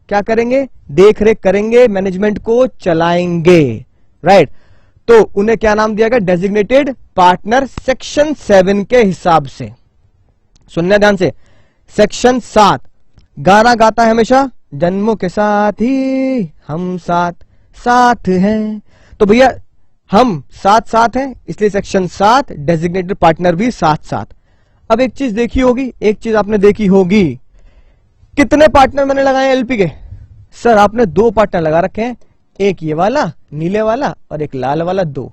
क्या करेंगे? देख रेख करेंगे, मैनेजमेंट को चलाएंगे, राइट? तो उन्हें क्या नाम दिया गया? डेजिग्नेटेड पार्टनर, सेक्शन 7 के हिसाब से। सुनना ध्यान से, सेक्शन 7 गाना गाता है हमेशा, जन्मों के साथ ही हम साथ हैं। तो भैया हम साथ हैं, इसलिए सेक्शन 7 डेजिग्नेटेड पार्टनर भी साथ। अब एक चीज देखी होगी, एक चीज आपने देखी होगी, कितने पार्टनर मैंने लगाए एलपी के? सर आपने 2 पार्टनर लगा रखे हैं, एक ये वाला नीले वाला और एक लाल वाला, 2,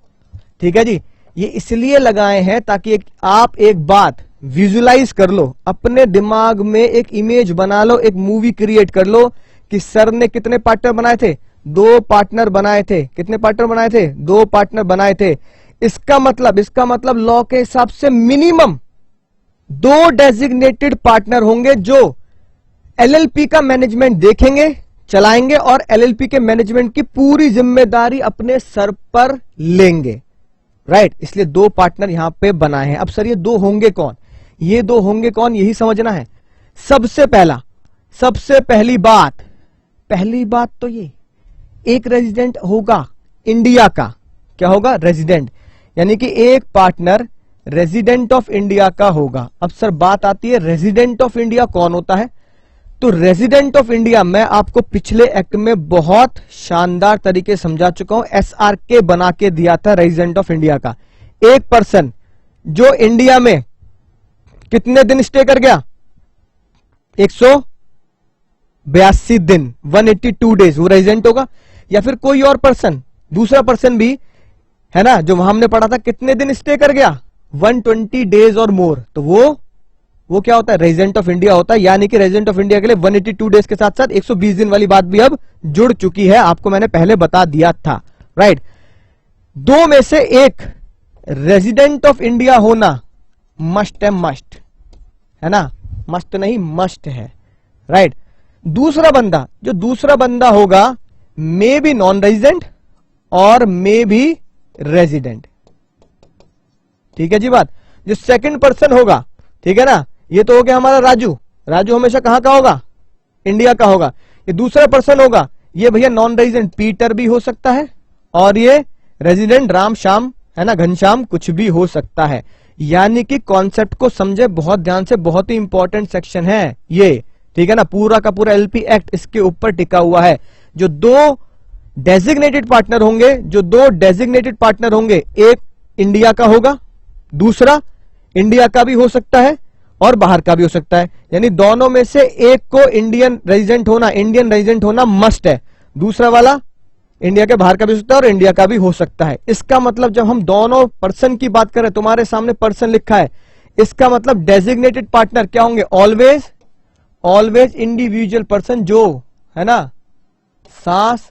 ठीक है जी। ये इसलिए लगाए हैं ताकि आप एक बात विजुलाइज कर लो, अपने दिमाग में एक इमेज बना लो, एक मूवी क्रिएट कर लो कि सर ने कितने पार्टनर बनाए थे? 2 पार्टनर बनाए थे। कितने पार्टनर बनाए थे? 2 पार्टनर बनाए थे। इसका मतलब लॉ के हिसाब से मिनिमम 2 डेजिग्नेटेड पार्टनर होंगे जो एलएलपी का मैनेजमेंट देखेंगे, चलाएंगे और एलएलपी के मैनेजमेंट की पूरी जिम्मेदारी अपने सर पर लेंगे, राइट? इसलिए 2 पार्टनर यहां पे बनाए हैं। अब सर ये 2 होंगे कौन? ये 2 होंगे कौन, यही समझना है। सबसे पहली बात तो ये, एक रेजिडेंट होगा इंडिया का। क्या होगा? रेजिडेंट। यानी कि एक पार्टनर रेजिडेंट ऑफ इंडिया का होगा। अब सर बात आती है रेजिडेंट ऑफ इंडिया कौन होता है? तो रेजिडेंट ऑफ इंडिया मैं आपको पिछले एक्ट में बहुत शानदार तरीके समझा चुका हूं, एसआरके बना के दिया था रेजिडेंट ऑफ इंडिया का। एक पर्सन जो इंडिया में कितने दिन स्टे कर गया? 182 दिन, 182 डेज, वो रेजिडेंट होगा। या फिर कोई और पर्सन, दूसरा पर्सन भी, है ना, जो वहां हमने पढ़ा था कितने दिन स्टे कर गया? 120 डेज और मोर, तो वो क्या होता है, रेजिडेंट ऑफ इंडिया होता है। यानी कि रेजिडेंट ऑफ इंडिया के लिए 182 डेज के साथ साथ 120 दिन वाली बात भी अब जुड़ चुकी है, आपको मैंने पहले बता दिया था, राइट। दो में से एक रेजिडेंट ऑफ इंडिया होना मस्ट है, मस्ट है ना, मस्ट नहीं मस्ट है, राइट। दूसरा बंदा, जो दूसरा बंदा होगा मे बी नॉन रेजिडेंट और मे बी रेजिडेंट, ठीक है जी बात। जो सेकंड पर्सन होगा, ठीक है ना, ये तो हो गया हमारा राजू, राजू हमेशा कहां का होगा, इंडिया का होगा। ये दूसरा पर्सन होगा, ये भैया नॉन रेजिडेंट पीटर भी हो सकता है और ये रेजिडेंट राम श्याम है ना, घनश्याम, कुछ भी हो सकता है। यानी कि कॉन्सेप्ट को समझे बहुत ध्यान से, बहुत ही इंपॉर्टेंट सेक्शन है ये, ठीक है ना। पूरा का पूरा एलपी एक्ट इसके ऊपर टिका हुआ है। जो दो डेजिग्नेटेड पार्टनर होंगे, जो दो डेजिग्नेटेड पार्टनर होंगे, एक इंडिया का होगा, दूसरा इंडिया का भी हो सकता है और बाहर का भी हो सकता है। यानी दोनों में से एक को इंडियन रेजिडेंट होना मस्ट है, दूसरा वाला इंडिया के बाहर का भी हो सकता है और इंडिया का भी हो सकता है। इसका मतलब जब हम दोनों पर्सन की बात करें, तुम्हारे सामने पर्सन लिखा है, इसका मतलब डेजिग्नेटेड पार्टनर क्या होंगे, ऑलवेज इंडिविजुअल पर्सन, जो है ना सांस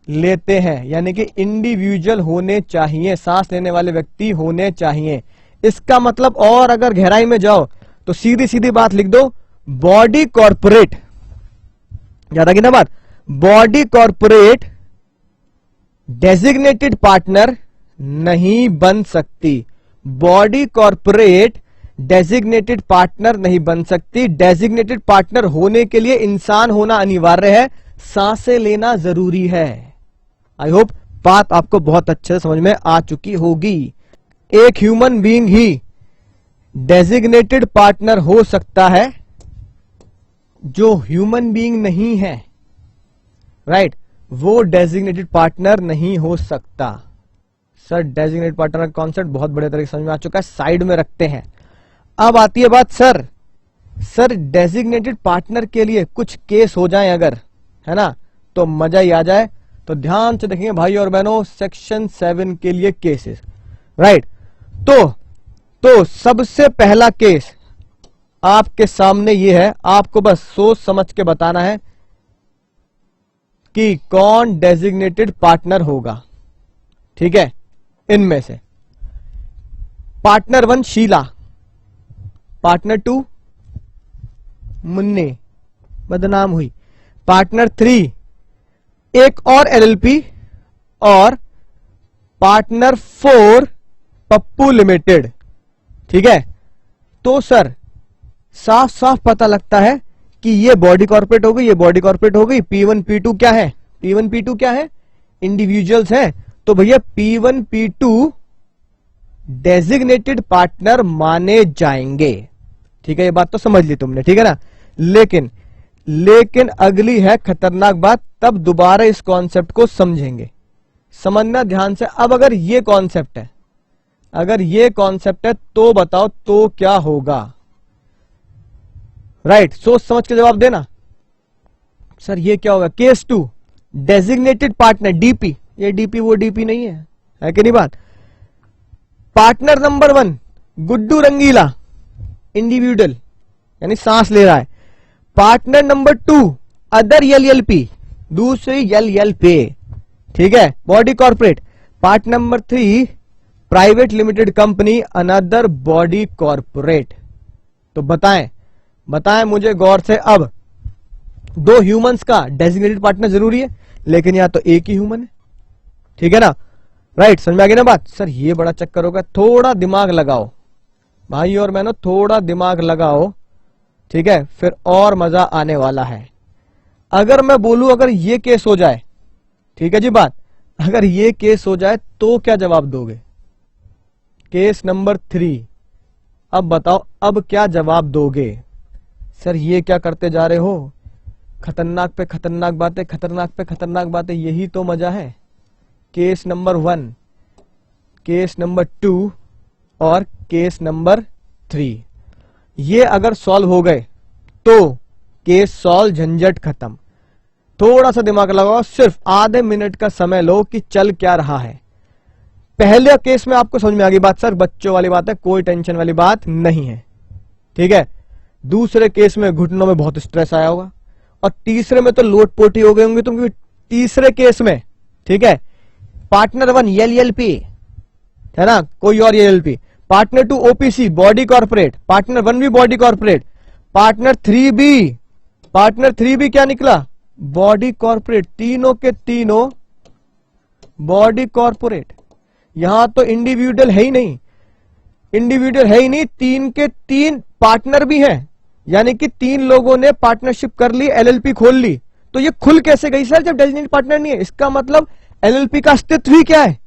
लेते हैं, यानी कि इंडिविजुअल होने चाहिए, सांस लेने वाले व्यक्ति होने चाहिए। इसका मतलब और अगर गहराई में जाओ तो सीधी सीधी बात लिख दो, बॉडी कॉर्पोरेट, याद आ गई ना बात, बॉडी कॉर्पोरेट डेजिग्नेटेड पार्टनर नहीं बन सकती, बॉडी कॉर्पोरेट डेजिग्नेटेड पार्टनर नहीं बन सकती। डेजिग्नेटेड पार्टनर होने के लिए इंसान होना अनिवार्य है, सांसें लेना जरूरी है। आई होप बात आपको बहुत अच्छे से समझ में आ चुकी होगी। एक ह्यूमन बीइंग ही डेजिग्नेटेड पार्टनर हो सकता है, जो ह्यूमन बीइंग नहीं है, राइट, वो डेजिग्नेटेड पार्टनर नहीं हो सकता। सर डेजिग्नेटेड पार्टनर का कॉन्सेप्ट बहुत बड़े तरीके से समझ में आ चुका है, साइड में रखते हैं। अब आती है बात, सर डेजिग्नेटेड पार्टनर के लिए कुछ केस हो जाए अगर, है ना, तो मजा ही आ जाए। तो ध्यान से देखेंगे भाई और बहनों, सेक्शन 7 के लिए केसेस, राइट। तो सबसे पहला केस आपके सामने ये है, आपको बस सोच समझ के बताना है कि कौन डेजिग्नेटेड पार्टनर होगा, ठीक है। इनमें से पार्टनर 1 शीला, पार्टनर 2 मुन्ने, बदनाम हुई, पार्टनर 3 एक और एलएलपी, और पार्टनर 4 पप्पू लिमिटेड, ठीक है। तो सर साफ साफ पता लगता है कि ये बॉडी कॉर्पोरेट हो गई, ये बॉडी कॉर्पोरेट हो गई। P1 P2 क्या है, P1 P2 क्या है, इंडिविजुअल्स हैं। तो भैया P1 P2 डेजिग्नेटेड पार्टनर माने जाएंगे, ठीक है। ये बात तो समझ ली तुमने, ठीक है ना। लेकिन अगली है खतरनाक बात, तब दोबारा इस कॉन्सेप्ट को समझेंगे, समझना ध्यान से। अब अगर ये कॉन्सेप्ट है, तो बताओ तो क्या होगा, राइट। सोच समझ के जवाब देना। सर ये क्या होगा, केस 2 डेजिग्नेटेड पार्टनर डीपी, ये डीपी वो डीपी नहीं है कि नहीं बात। पार्टनर नंबर 1 गुड्डू रंगीला, इंडिविजुअल यानी सांस ले रहा है। पार्टनर नंबर 2 अदर एलएलपी, दूसरी एलएलपी, ठीक है, body corporate. Partner number 3 private limited company, another body corporate. तो बताएं मुझे गौर से। अब दो ह्यूमंस का डेजिग्नेटेड पार्टनर जरूरी है, लेकिन यहां तो एक ही ह्यूमन है, ठीक है ना, राइट। समझ में आ गई ना बात। सर ये बड़ा चक्कर होगा, थोड़ा दिमाग लगाओ भाई और बहनों, थोड़ा दिमाग लगाओ, ठीक है, फिर और मजा आने वाला है। अगर मैं बोलूं अगर ये केस हो जाए, ठीक है जी बात, अगर ये केस हो जाए तो क्या जवाब दोगे, केस नंबर 3। अब बताओ अब क्या जवाब दोगे। सर ये क्या करते जा रहे हो, खतरनाक पे खतरनाक बातें, खतरनाक पे खतरनाक बातें, यही तो मजा है। केस नंबर 1, केस नंबर 2 और केस नंबर 3, ये अगर सॉल्व हो गए तो केस सॉल्व, झंझट खत्म। थोड़ा सा दिमाग लगाओ, सिर्फ आधे मिनट का समय लो कि चल क्या रहा है। पहले केस में आपको समझ में आ गई बात, सर बच्चों वाली बात है, कोई टेंशन वाली बात नहीं है, ठीक है। दूसरे केस में घुटनों में बहुत स्ट्रेस आया होगा, और तीसरे में तो लोटपोटी हो गए होंगे तुम, क्योंकि तीसरे केस में, ठीक है, पार्टनर 1 एलएलपी है ना, कोई और LLP, partner 2 OPC body corporate, partner 1 भी बॉडी कॉर्पोरेट, पार्टनर 3 भी क्या निकला, बॉडी कॉर्पोरेट, तीनों के तीनों बॉडी कॉर्पोरेट। यहां तो इंडिविजुअल है ही नहीं, तीन के तीन पार्टनर भी हैं, यानी कि 3 लोगों ने पार्टनरशिप कर ली, एलएलपी खोल ली। तो ये खुल कैसे गई सर जब डेजिग्नेटेड पार्टनर नहीं है? इसका मतलब एलएलपी का अस्तित्व ही क्या है,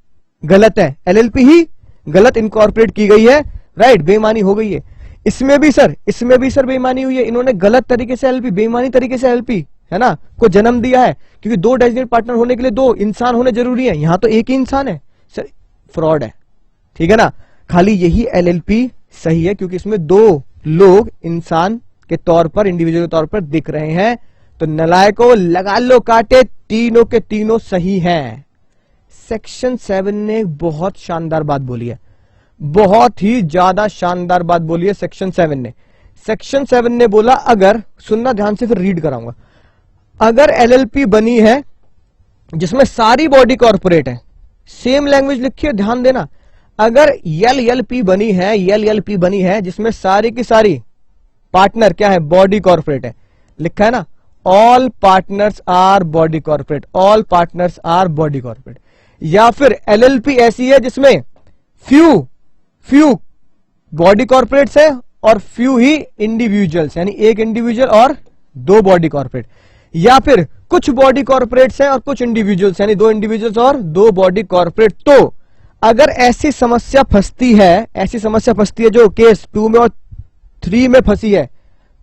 गलत है, एलएलपी ही गलत इनकॉर्पोरेट की गई है, राइट, बेईमानी हो गई है। इसमें भी सर बेईमानी हुई है, इन्होंने गलत तरीके से एलएलपी, बेईमानी तरीके से एलएलपी है ना को जन्म दिया है, क्योंकि 2 डेजिग्नेटेड पार्टनर होने के लिए 2 इंसान होने जरूरी है, यहां तो एक ही इंसान है, सर फ्रॉड है, ठीक है ना। खाली यही एलएलपी सही है, क्योंकि इसमें 2 लोग इंसान के तौर पर, इंडिविजुअल के तौर पर दिख रहे हैं। तो नलायकों लगा लो कांटे, तीनों के तीनों सही हैं। सेक्शन 7 ने एक बहुत शानदार बात बोली है, बहुत ही ज्यादा शानदार बात बोली है सेक्शन 7 ने। सेक्शन 7 ने बोला, अगर सुनना ध्यान से, फिर रीड कराऊंगा, अगर एलएलपी बनी है जिसमें सारी बॉडी कॉर्पोरेट है, सेम लैंग्वेज लिखिए, ध्यान देना, अगर एलएलपी बनी है जिसमें सारी की सारी पार्टनर क्या है, बॉडी कॉर्पोरेट है, लिखा है ना, all partners our body corporate, all partners our body corporate, या फिर एलएलपी ऐसी है जिसमें फ्यू बॉडी कॉर्पोरेट्स है और फ्यू ही इंडिविजुअल्स, यानी एक इंडिविजुअल और 2 बॉडी कॉर्पोरेट, या फिर कुछ बॉडी कॉर्पोरेट्स हैं और कुछ इंडिविजुअल्स, यानी 2 इंडिविजुअल्स और 2 बॉडी कॉर्पोरेट। तो अगर ऐसी समस्या फंसती है जो केस 2 में और 3 में फंसी है,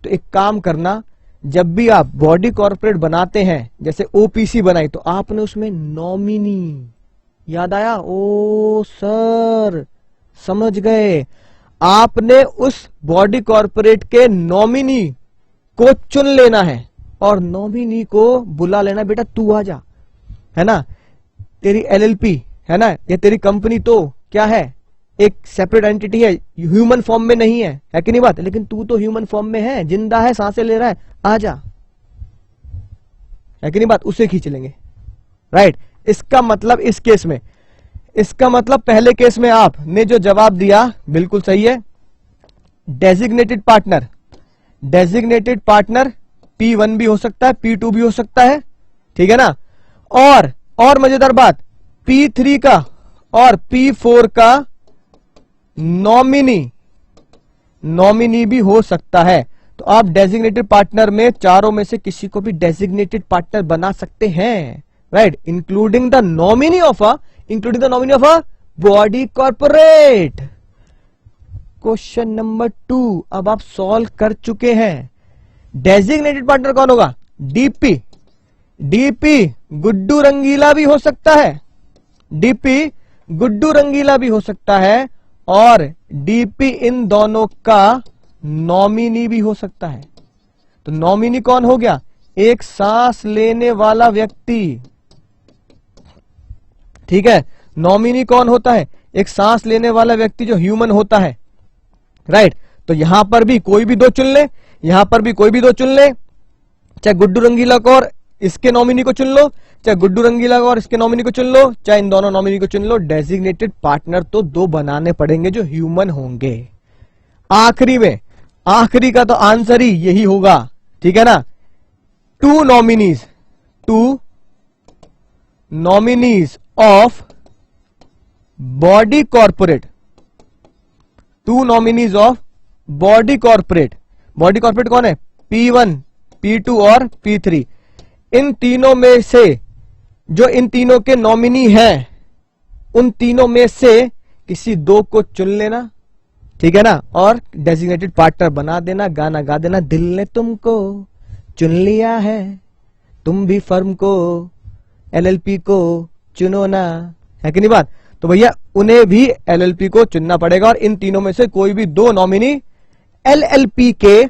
तो एक काम करना, जब भी आप बॉडी कॉर्पोरेट बनाते हैं, जैसे ओपीसी बनाई, तो आपने उसमें नॉमिनी, याद आया, ओ सर समझ गए, आपने उस बॉडी कॉर्पोरेट के नॉमिनी को चुन लेना है और नॉमिनी को बुला लेना, बेटा तू आ जा, है ना, तेरी एलएलपी है ना, ये तेरी कंपनी तो क्या है, एक सेपरेट एंटिटी है, ह्यूमन फॉर्म में नहीं है कि नहीं बात, लेकिन तू तो ह्यूमन फॉर्म में है, जिंदा है, सांसें ले रहा है, आ जा, है कि नहीं बात, उसे खींच लेंगे, राइट। इसका मतलब इस केस में, इसका मतलब पहले केस में आपने जो जवाब दिया बिल्कुल सही है। डेजिग्नेटेड पार्टनर P1 भी हो सकता है, P2 भी हो सकता है, ठीक है ना। और मजेदार बात, P3 का और P4 का नॉमिनी भी हो सकता है। तो आप डेजिग्नेटेड पार्टनर में चारों में से किसी को भी डेजिग्नेटेड पार्टनर बना सकते हैं, right, including the nominee of a body corporate. Question number 2 अब आप सॉल्व कर चुके हैं। डेजिग्नेटेड पार्टनर कौन होगा, डीपी गुड्डू रंगीला भी हो सकता है, और डीपी इन दोनों का नॉमिनी भी हो सकता है। तो नॉमिनी कौन हो गया, एक सांस लेने वाला व्यक्ति, ठीक है, नॉमिनी कौन होता है, एक सांस लेने वाला व्यक्ति जो ह्यूमन होता है, राइट। तो यहां पर भी कोई भी 2 चुन ले, यहां पर भी कोई भी 2 चुन ले, चाहे गुड्डू रंगीला को और इसके नॉमिनी को चुन लो, चाहे गुड्डू रंगीला को और इसके नॉमिनी को चुन लो, चाहे इन दोनों नॉमिनी को चुन लो, डेजिग्नेटेड पार्टनर तो 2 बनाने पड़ेंगे जो ह्यूमन होंगे। आखिरी का तो आंसर ही यही होगा, ठीक है ना। 2 nominees of body corporate, 2 nominees of body corporate कौन है, P1, P2 और P3। इन तीनों में से जो इन तीनों के नॉमिनी हैं, उन तीनों में से किसी 2 को चुन लेना, ठीक है ना, और डेजिग्नेटेड पार्टनर बना देना, गाना गा देना, दिल ने तुमको चुन लिया है, तुम भी फर्म को, एलएलपी को चुनो ना, है कि नहीं बात। तो भैया उन्हें भी एलएलपी को चुनना पड़ेगा, और इन तीनों में से कोई भी 2 नॉमिनी एलएलपी के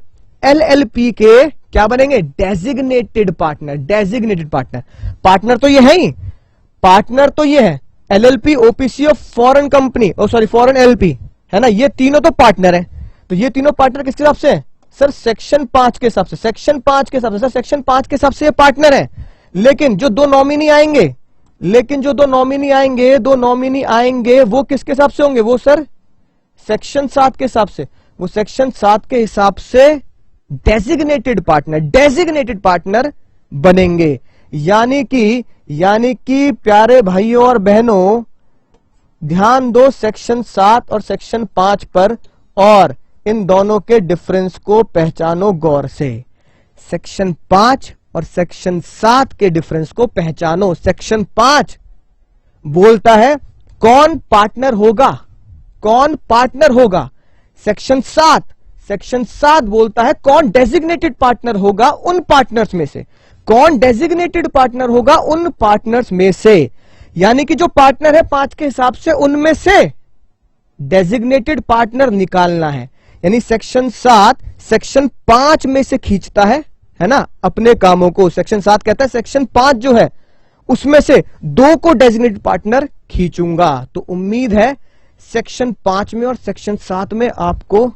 क्या बनेंगे, डेजिग्नेटेड पार्टनर। पार्टनर तो ये है ही, LLP, OPC और foreign company, sorry foreign LLP, है ना, ये तीनों तो पार्टनर हैं। तो ये तीनों पार्टनर किसके हिसाब से? सर सेक्शन 5 के हिसाब से, सेक्शन 5 के हिसाब से, सर सेक्शन 5 के हिसाब से ये पार्टनर है। लेकिन जो दो नॉमिनी आएंगे, दो नॉमिनी आएंगे वो किसके हिसाब से होंगे? वो सर सेक्शन 7 के हिसाब से, वो सेक्शन 7 के हिसाब से डेजिग्नेटेड पार्टनर बनेंगे। यानी कि प्यारे भाइयों और बहनों, ध्यान दो सेक्शन 7 और सेक्शन 5 पर, और इन दोनों के डिफरेंस को पहचानो गौर से। सेक्शन 5 और सेक्शन 7 के डिफरेंस को पहचानो। सेक्शन 5 बोलता है कौन पार्टनर होगा, सेक्शन 7 बोलता है कौन डेजिग्नेटेड पार्टनर होगा उन पार्टनर्स में से, यानी कि जो पार्टनर है 5 के हिसाब से, उनमें से डेजिग्नेटेड पार्टनर निकालना है। यानी सेक्शन 7 सेक्शन 5 में से खींचता है ना, अपने कामों को। सेक्शन 7 कहता है सेक्शन 5 जो है उसमें से 2 को डेजिग्नेटेड पार्टनर खींचूंगा। तो उम्मीद है सेक्शन 5 में और सेक्शन 7 में आपको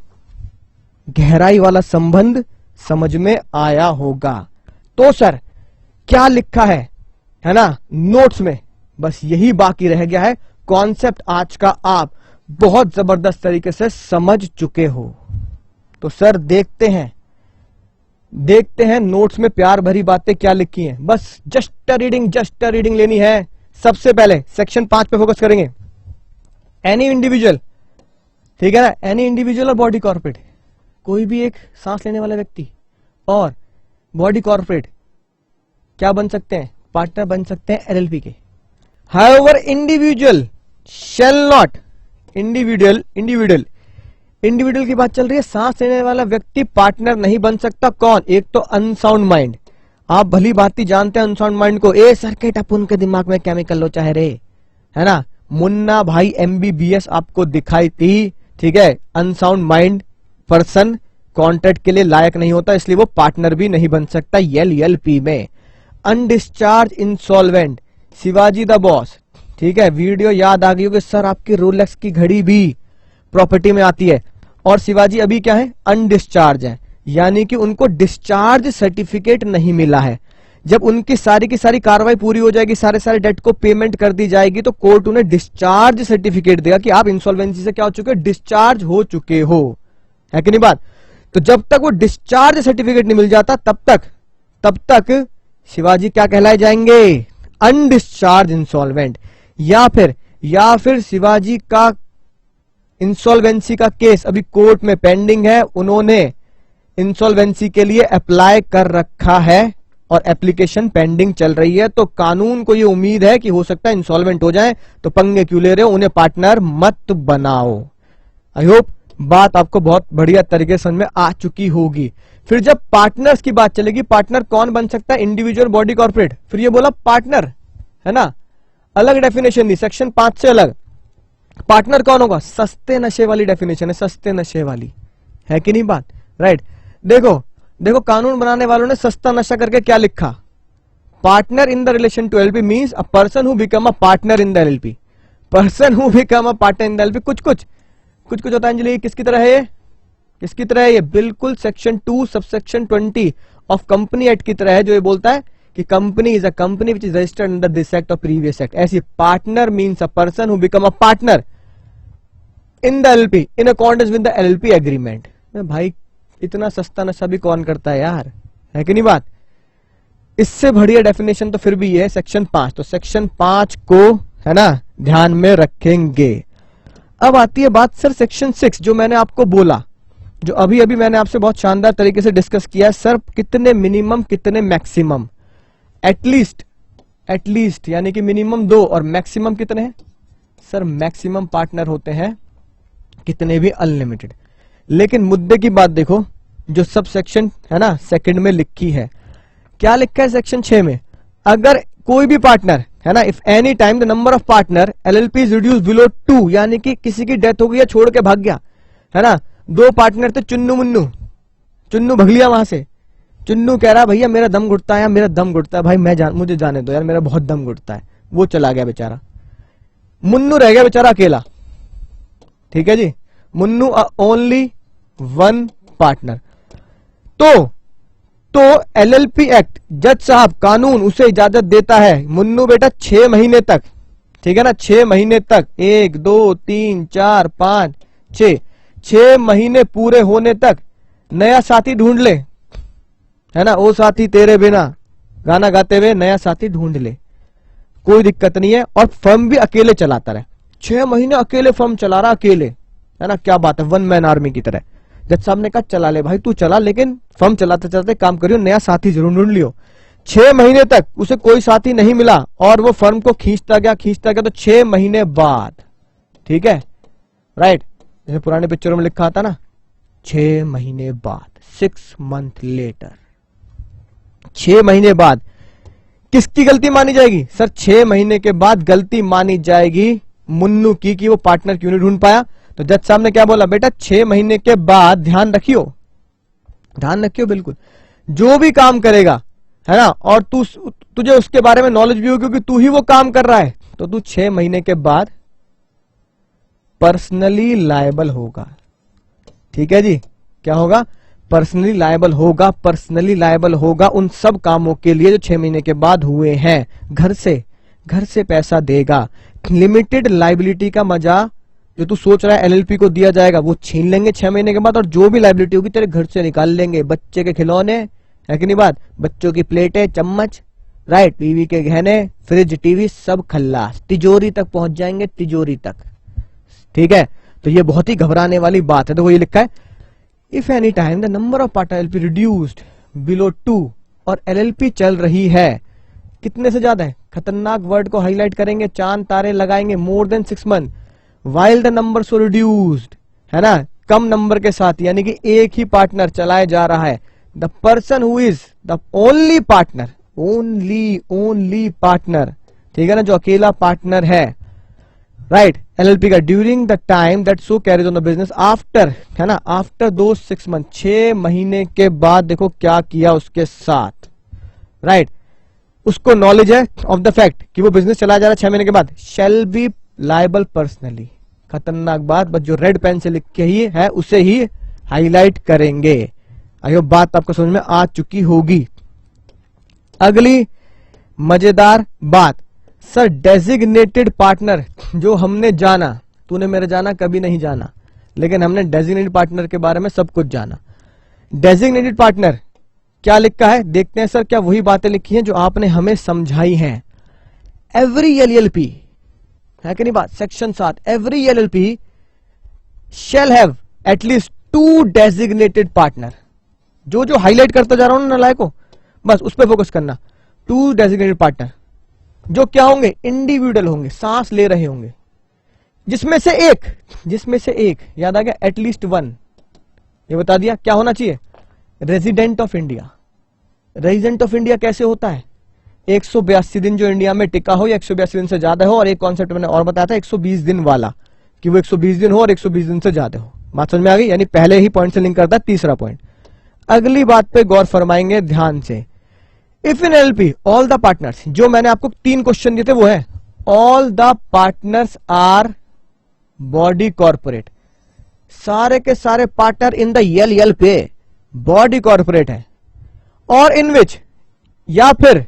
गहराई वाला संबंध समझ में आया होगा। तो सर क्या लिखा है ना नोट्स में, बस यही बाकी रह गया है। कॉन्सेप्ट आज का आप बहुत जबरदस्त तरीके से समझ चुके हो। तो सर देखते हैं नोट्स में प्यार भरी बातें क्या लिखी हैं। बस जस्ट रीडिंग लेनी है। सबसे पहले सेक्शन 5 पे फोकस करेंगे। एनी इंडिविजुअल, ठीक है ना, एनी इंडिविजुअल और बॉडी कॉर्पोरेट, कोई भी एक सांस लेने वाला व्यक्ति और बॉडी कॉर्पोरेट क्या बन सकते हैं? पार्टनर बन सकते हैं LLP के। However individual shall not, individual की बात चल रही है। सांस लेने वाला व्यक्ति पार्टनर नहीं बन सकता। कौन? एक तो अनसाउंड माइंड, आप भली भांति जानते हैं अनसाउंड माइंड को। सर्किट अपन के दिमाग में केमिकल लो चाहे रे, है ना, मुन्ना भाई MBBS आपको दिखाई थी, ठीक है। अनसाउंड माइंड पर्सन कॉन्ट्रैक्ट के लिए लायक नहीं होता, इसलिए वो पार्टनर भी नहीं बन सकता LLP में। Undischarged insolvent, Shivaji the boss, ठीक है, वीडियो याद आ गई होगी सर, आपकी रोलेक्स की घड़ी भी प्रॉपर्टी में आती है, और शिवाजी अभी क्या है? अनडिस्चार्ज है, यानी कि उनको डिस्चार्ज सर्टिफिकेट नहीं मिला है। जब उनकी सारी की सारी कार्रवाई पूरी हो जाएगी, सारे डेट को पेमेंट कर दी जाएगी, तो कोर्ट उन्हें डिस्चार्ज सर्टिफिकेट देगा कि आप इंसॉल्वेंसी से क्या हो चुके हो? डिस्चार्ज हो चुके हो, है कि नहीं बात? तो जब तक वो डिस्चार्ज सर्टिफिकेट नहीं मिल जाता तब तक शिवाजी क्या कहलाए जाएंगे? Undischarged insolvent. या फिर शिवाजी का इंसॉल्वेंसी का केस अभी कोर्ट में पेंडिंग है, उन्होंने इंसॉल्वेंसी के लिए अप्लाई कर रखा है और एप्लीकेशन पेंडिंग चल रही है, तो कानून को ये उम्मीद है कि हो सकता है इंसॉल्वेंट हो जाए, तो पंगे क्यों ले रहे हो? उन्हें पार्टनर मत बनाओ। आई होप बात आपको बहुत बढ़िया तरीके से समझ में आ चुकी होगी। फिर जब पार्टनर्स की बात चलेगी, पार्टनर कौन बन सकता है? Individual, body corporate. फिर ये बोला पार्टनर, है ना, अलग डेफिनेशन दी सेक्शन 5 से अलग। पार्टनर कौन होगा? सस्ते नशे वाली डेफिनेशन है, सस्ते नशे वाली, है कि नहीं बात? राइट। देखो कानून बनाने वालों ने सस्ता नशा करके क्या लिखा? Partner in the relation to LLP means a person who become a partner in the LLP। Person who become a partner in the LLP। कुछ होता है अंजलि, किसकी तरह है ये? किसकी तरह है ये? बिल्कुल section 2 subsection 20 of company act की तरह है, जो ये बोलता है कि company is a company which is registered under this act और प्रीवियस एक्ट। ऐसी partner means a person who become a partner in the LLP in accordance with the LLP agreement. भाई इतना सस्ता नशा भी कौन करता है यार, है कि नहीं बात? इससे बढ़िया डेफिनेशन तो फिर भी ये है सेक्शन 5। तो सेक्शन 5 को, है ना, ध्यान में रखेंगे। अब आती है बात सर सेक्शन 6, जो मैंने आपको बोला, जो अभी मैंने आपसे बहुत शानदार तरीके से डिस्कस किया है। सर कितने मिनिमम, कितने मैक्सिमम? एटलीस्ट यानी कि मिनिमम 2 और मैक्सिमम कितने हैं? सर मैक्सिमम पार्टनर होते हैं कितने भी अनलिमिटेड। लेकिन मुद्दे की बात देखो, जो सब सेक्शन है ना सेकंड में लिखी है, क्या लिखा है सेक्शन 6 में? अगर कोई भी पार्टनर, है ना, if any time the number of partner LLP is reduce below 2, यानी कि किसी की डेथ हो गई या छोड़ के भाग गया, है ना, 2 पार्टनर थे, चुन्नू भग लिया वहां से। चुन्नू कह रहा भैया मेरा दम घुटता है, मेरा दम घुटता है भाई, मुझे जाने दो यार, मेरा बहुत दम घुटता है। वो चला गया बेचारा। मुन्नू रह गया बेचारा अकेला, ठीक है जी, मुन्नू ओनली वन पार्टनर। तो एलएलपी एक्ट, जज साहब कानून उसे इजाजत देता है, मुन्नू बेटा 6 महीने तक, ठीक है ना, 6 महीने तक, 1 2 3 4 5 6 महीने पूरे होने तक नया साथी ढूंढ ले, है ना, ओ साथी तेरे बिना गाना गाते हुए नया साथी ढूंढ ले, कोई दिक्कत नहीं है। और फर्म भी अकेले चलाता रहे, 6 महीने अकेले फर्म चला रहा, अकेले, है ना, क्या बात है, वन मैन आर्मी की तरह। जज साहब ने कहा चला ले भाई तू चला, लेकिन फर्म चलाते चलाते काम करियो, नया साथी जरूर ढूंढ लियो। 6 महीने तक उसे कोई साथी नहीं मिला और वो फर्म को खींचता गया तो 6 महीने बाद, ठीक है, राइट, जैसे पुराने पिक्चरों में लिखा था ना, 6 महीने बाद, 6 मंथ लेटर, 6 महीने बाद किसकी गलती मानी जाएगी सर? 6 महीने के बाद गलती मानी जाएगी मुन्नू की कि वो पार्टनर क्यों नहीं ढूंढ पाया। तो जज साहब ने क्या बोला, बेटा 6 महीने के बाद ध्यान रखियो, ध्यान रखियो बिल्कुल, जो भी काम करेगा, है ना, और तुझे उसके बारे में नॉलेज भी हो क्योंकि तू ही वो काम कर रहा है, तो तू 6 महीने के बाद पर्सनली लायबल होगा, ठीक है जी, क्या होगा, पर्सनली लायबल होगा, पर्सनली लायबल होगा उन सब कामों के लिए जो 6 महीने के बाद हुए हैं। घर से पैसा देगा। लिमिटेड लायबिलिटी का मजा जो तू सोच रहा है एलएलपी को दिया जाएगा, वो छीन लेंगे 6 महीने के बाद, और जो भी लायबिलिटी होगी तेरे घर से निकाल लेंगे। बच्चे के खिलौने, है कि नहीं बात, बच्चों की प्लेटें, चम्मच, राइट, बीवी के गहने, फ्रिज, टीवी, सब खल्लास, तिजोरी तक पहुंच जाएंगे, तिजोरी तक, ठीक है। तो ये बहुत ही घबराने वाली बात है। देखो ये लिखा है, if any time the number of partner LLP reduced below 2 और एलएलपी चल रही है, कितने से ज्यादा है, खतरनाक वर्ड को हाईलाइट करेंगे, चांद तारे लगाएंगे, more than 6 month, while the number so reduced, है ना, कम नंबर के साथ, यानी कि एक ही पार्टनर चलाया जा रहा है, the person who is the only partner, only partner, ठीक है ना, जो अकेला पार्टनर है, राइट, एलएलपी का, during the time that so carries on the business after, है ना, आफ्टर दो 6 मंथ, 6 महीने के बाद देखो क्या किया उसके साथ, राइट, उसको नॉलेज है ऑफ द फैक्ट कि वो बिजनेस चला जा रहा है 6 महीने के बाद, शैल बी लायबल पर्सनली, खतरनाक बात, बस जो रेड पेन से लिख के ही है उसे ही हाईलाइट करेंगे। आई होप बात आपको समझ में आ चुकी होगी। अगली मजेदार बात, सर डेजिग्नेटेड पार्टनर जो हमने जाना, तूने मेरे जाना कभी नहीं जाना, लेकिन हमने डेजिग्नेटेड पार्टनर के बारे में सब कुछ जाना। डेजिग्नेटेड पार्टनर क्या लिखा है, देखते हैं सर, क्या वही बातें लिखी हैं जो आपने हमें समझाई हैं। एवरी एलएलपी, है कि नहीं बात, section 7, every LLP shall have at least 2 designated partner, जो हाईलाइट करता जा रहा हूं ना नालायकों, बस उस पर फोकस करना। 2 डेजिग्नेटेड पार्टनर जो क्या होंगे, इंडिविजुअल होंगे, सांस ले रहे होंगे, जिसमें से एक याद आ गया, एटलीस्ट 1, ये बता दिया। क्या होना चाहिए, resident of India. Resident of India कैसे होता है, 182 दिन जो इंडिया में टिका हो या 182 दिन से ज्यादा हो, और एक कॉन्सेप्ट मैंने और बताया था 120 दिन वाला, कि वो 120 दिन हो और 120 दिन से ज्यादा हो। बात समझ में आ गई, यानी पहले ही पॉइंट से लिंक करता है तीसरा पॉइंट। अगली बात पे गौर फरमाएंगे ध्यान से। If in LLP all the partners, जो मैंने आपको 3 क्वेश्चन दिए थे वो है, all the partners our body corporate, सारे के सारे partner in the LLP body corporate है, और इन विच, या फिर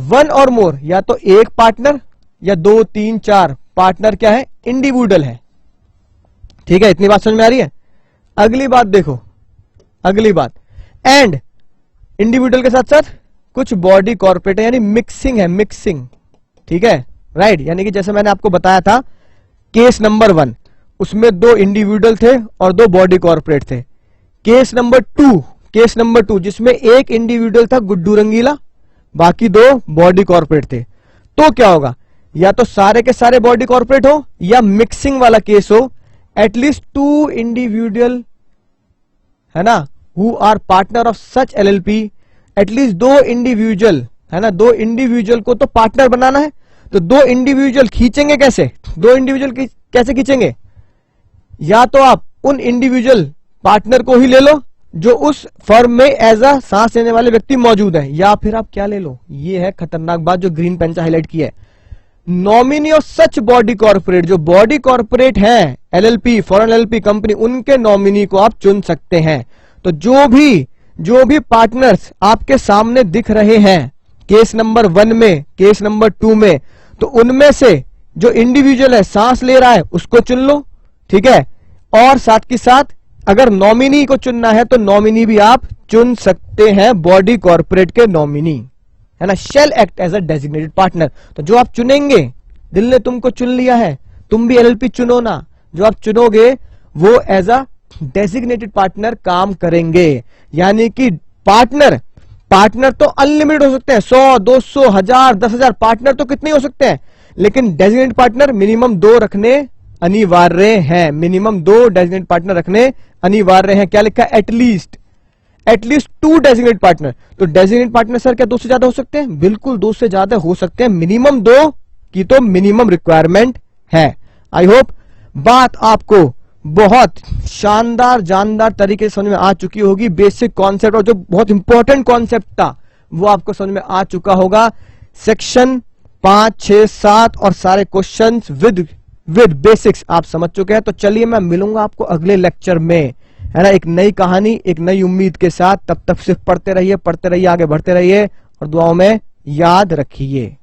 1 और मोर, या तो एक पार्टनर या 2 3 4 पार्टनर क्या है, इंडिविजुअल है, ठीक है, इतनी बात समझ में आ रही है। अगली बात देखो, अगली बात, एंड इंडिविजुअल के साथ साथ कुछ बॉडी कॉर्पोरेट है, यानी मिक्सिंग है, मिक्सिंग, ठीक है, राइट, यानी कि जैसे मैंने आपको बताया था केस नंबर 1, उसमें 2 इंडिविजुअल थे और 2 बॉडी कॉर्पोरेट थे। केस नंबर 2 जिसमें एक इंडिविजुअल था गुड्डू रंगीला, बाकी 2 बॉडी कॉर्पोरेट थे, तो क्या होगा, या तो सारे के सारे बॉडी कॉर्पोरेट हो या मिक्सिंग वाला केस हो, एटलीस्ट 2 इंडिविजुअल, है ना, who are partner of such LLP, at least 2 individual, है ना, 2 इंडिविजुअल को तो पार्टनर बनाना है, तो 2 इंडिविजुअल खींचेंगे कैसे, 2 इंडिविजुअल कैसे खींचेंगे, या तो आप उन इंडिविजुअल पार्टनर को ही ले लो जो उस फर्म में एज अ सांस लेने वाले व्यक्ति मौजूद है, या फिर आप क्या ले लो, ये है खतरनाक बात जो ग्रीन पेन से हाईलाइट की है, nominee of such body corporate, जो बॉडी कॉर्पोरेट है, एलएलपी, फॉरेन एलएलपी कंपनी, उनके नॉमिनी को आप चुन सकते हैं। तो जो भी पार्टनर्स आपके सामने दिख रहे हैं केस नंबर 1 में, केस नंबर 2 में, तो उनमें से जो इंडिविजुअल है, सांस ले रहा है, उसको चुन लो, ठीक है। और साथ के साथ अगर नॉमिनी को चुनना है तो नॉमिनी भी आप चुन सकते हैं, बॉडी कॉर्पोरेट के नॉमिनी, है ना। Shall act as a designated partner, तो जो आप चुनेंगे, दिल ने तुमको चुन लिया है, तुम भी एलएलपी चुनो ना, जो आप चुनोगे वो एज अ डेजिग्नेटेड पार्टनर काम करेंगे। यानी कि पार्टनर तो अनलिमिटेड हो सकते हैं, 100, 200, 1000, 10,000 पार्टनर तो कितने हो सकते हैं, लेकिन डेजिग्नेटेड पार्टनर मिनिमम 2 रखने अनिवार्य हैं, मिनिमम 2 डेजिग्नेटेड पार्टनर रखने अनिवार्य हैं। क्या लिखा है, एटलीस्ट 2 डेजिग्नेटेड पार्टनर। तो डेजिग्नेटेड पार्टनर सर क्या 2 से ज्यादा हो सकते हैं, बिल्कुल 2 से ज्यादा हो सकते हैं, मिनिमम 2 की तो मिनिमम रिक्वायरमेंट है। आई होप बात आपको बहुत जानदार तरीके से समझ में आ चुकी होगी। बेसिक कॉन्सेप्ट और जो बहुत इंपॉर्टेंट कॉन्सेप्ट था वो आपको समझ में आ चुका होगा। सेक्शन 5, 6, 7 और सारे क्वेश्चंस विद बेसिक्स आप समझ चुके हैं। तो चलिए मैं मिलूंगा आपको अगले लेक्चर में, है ना, एक नई कहानी, एक नई उम्मीद के साथ। तब तक सिर्फ पढ़ते रहिए, आगे बढ़ते रहिए और दुआओं में याद रखिए।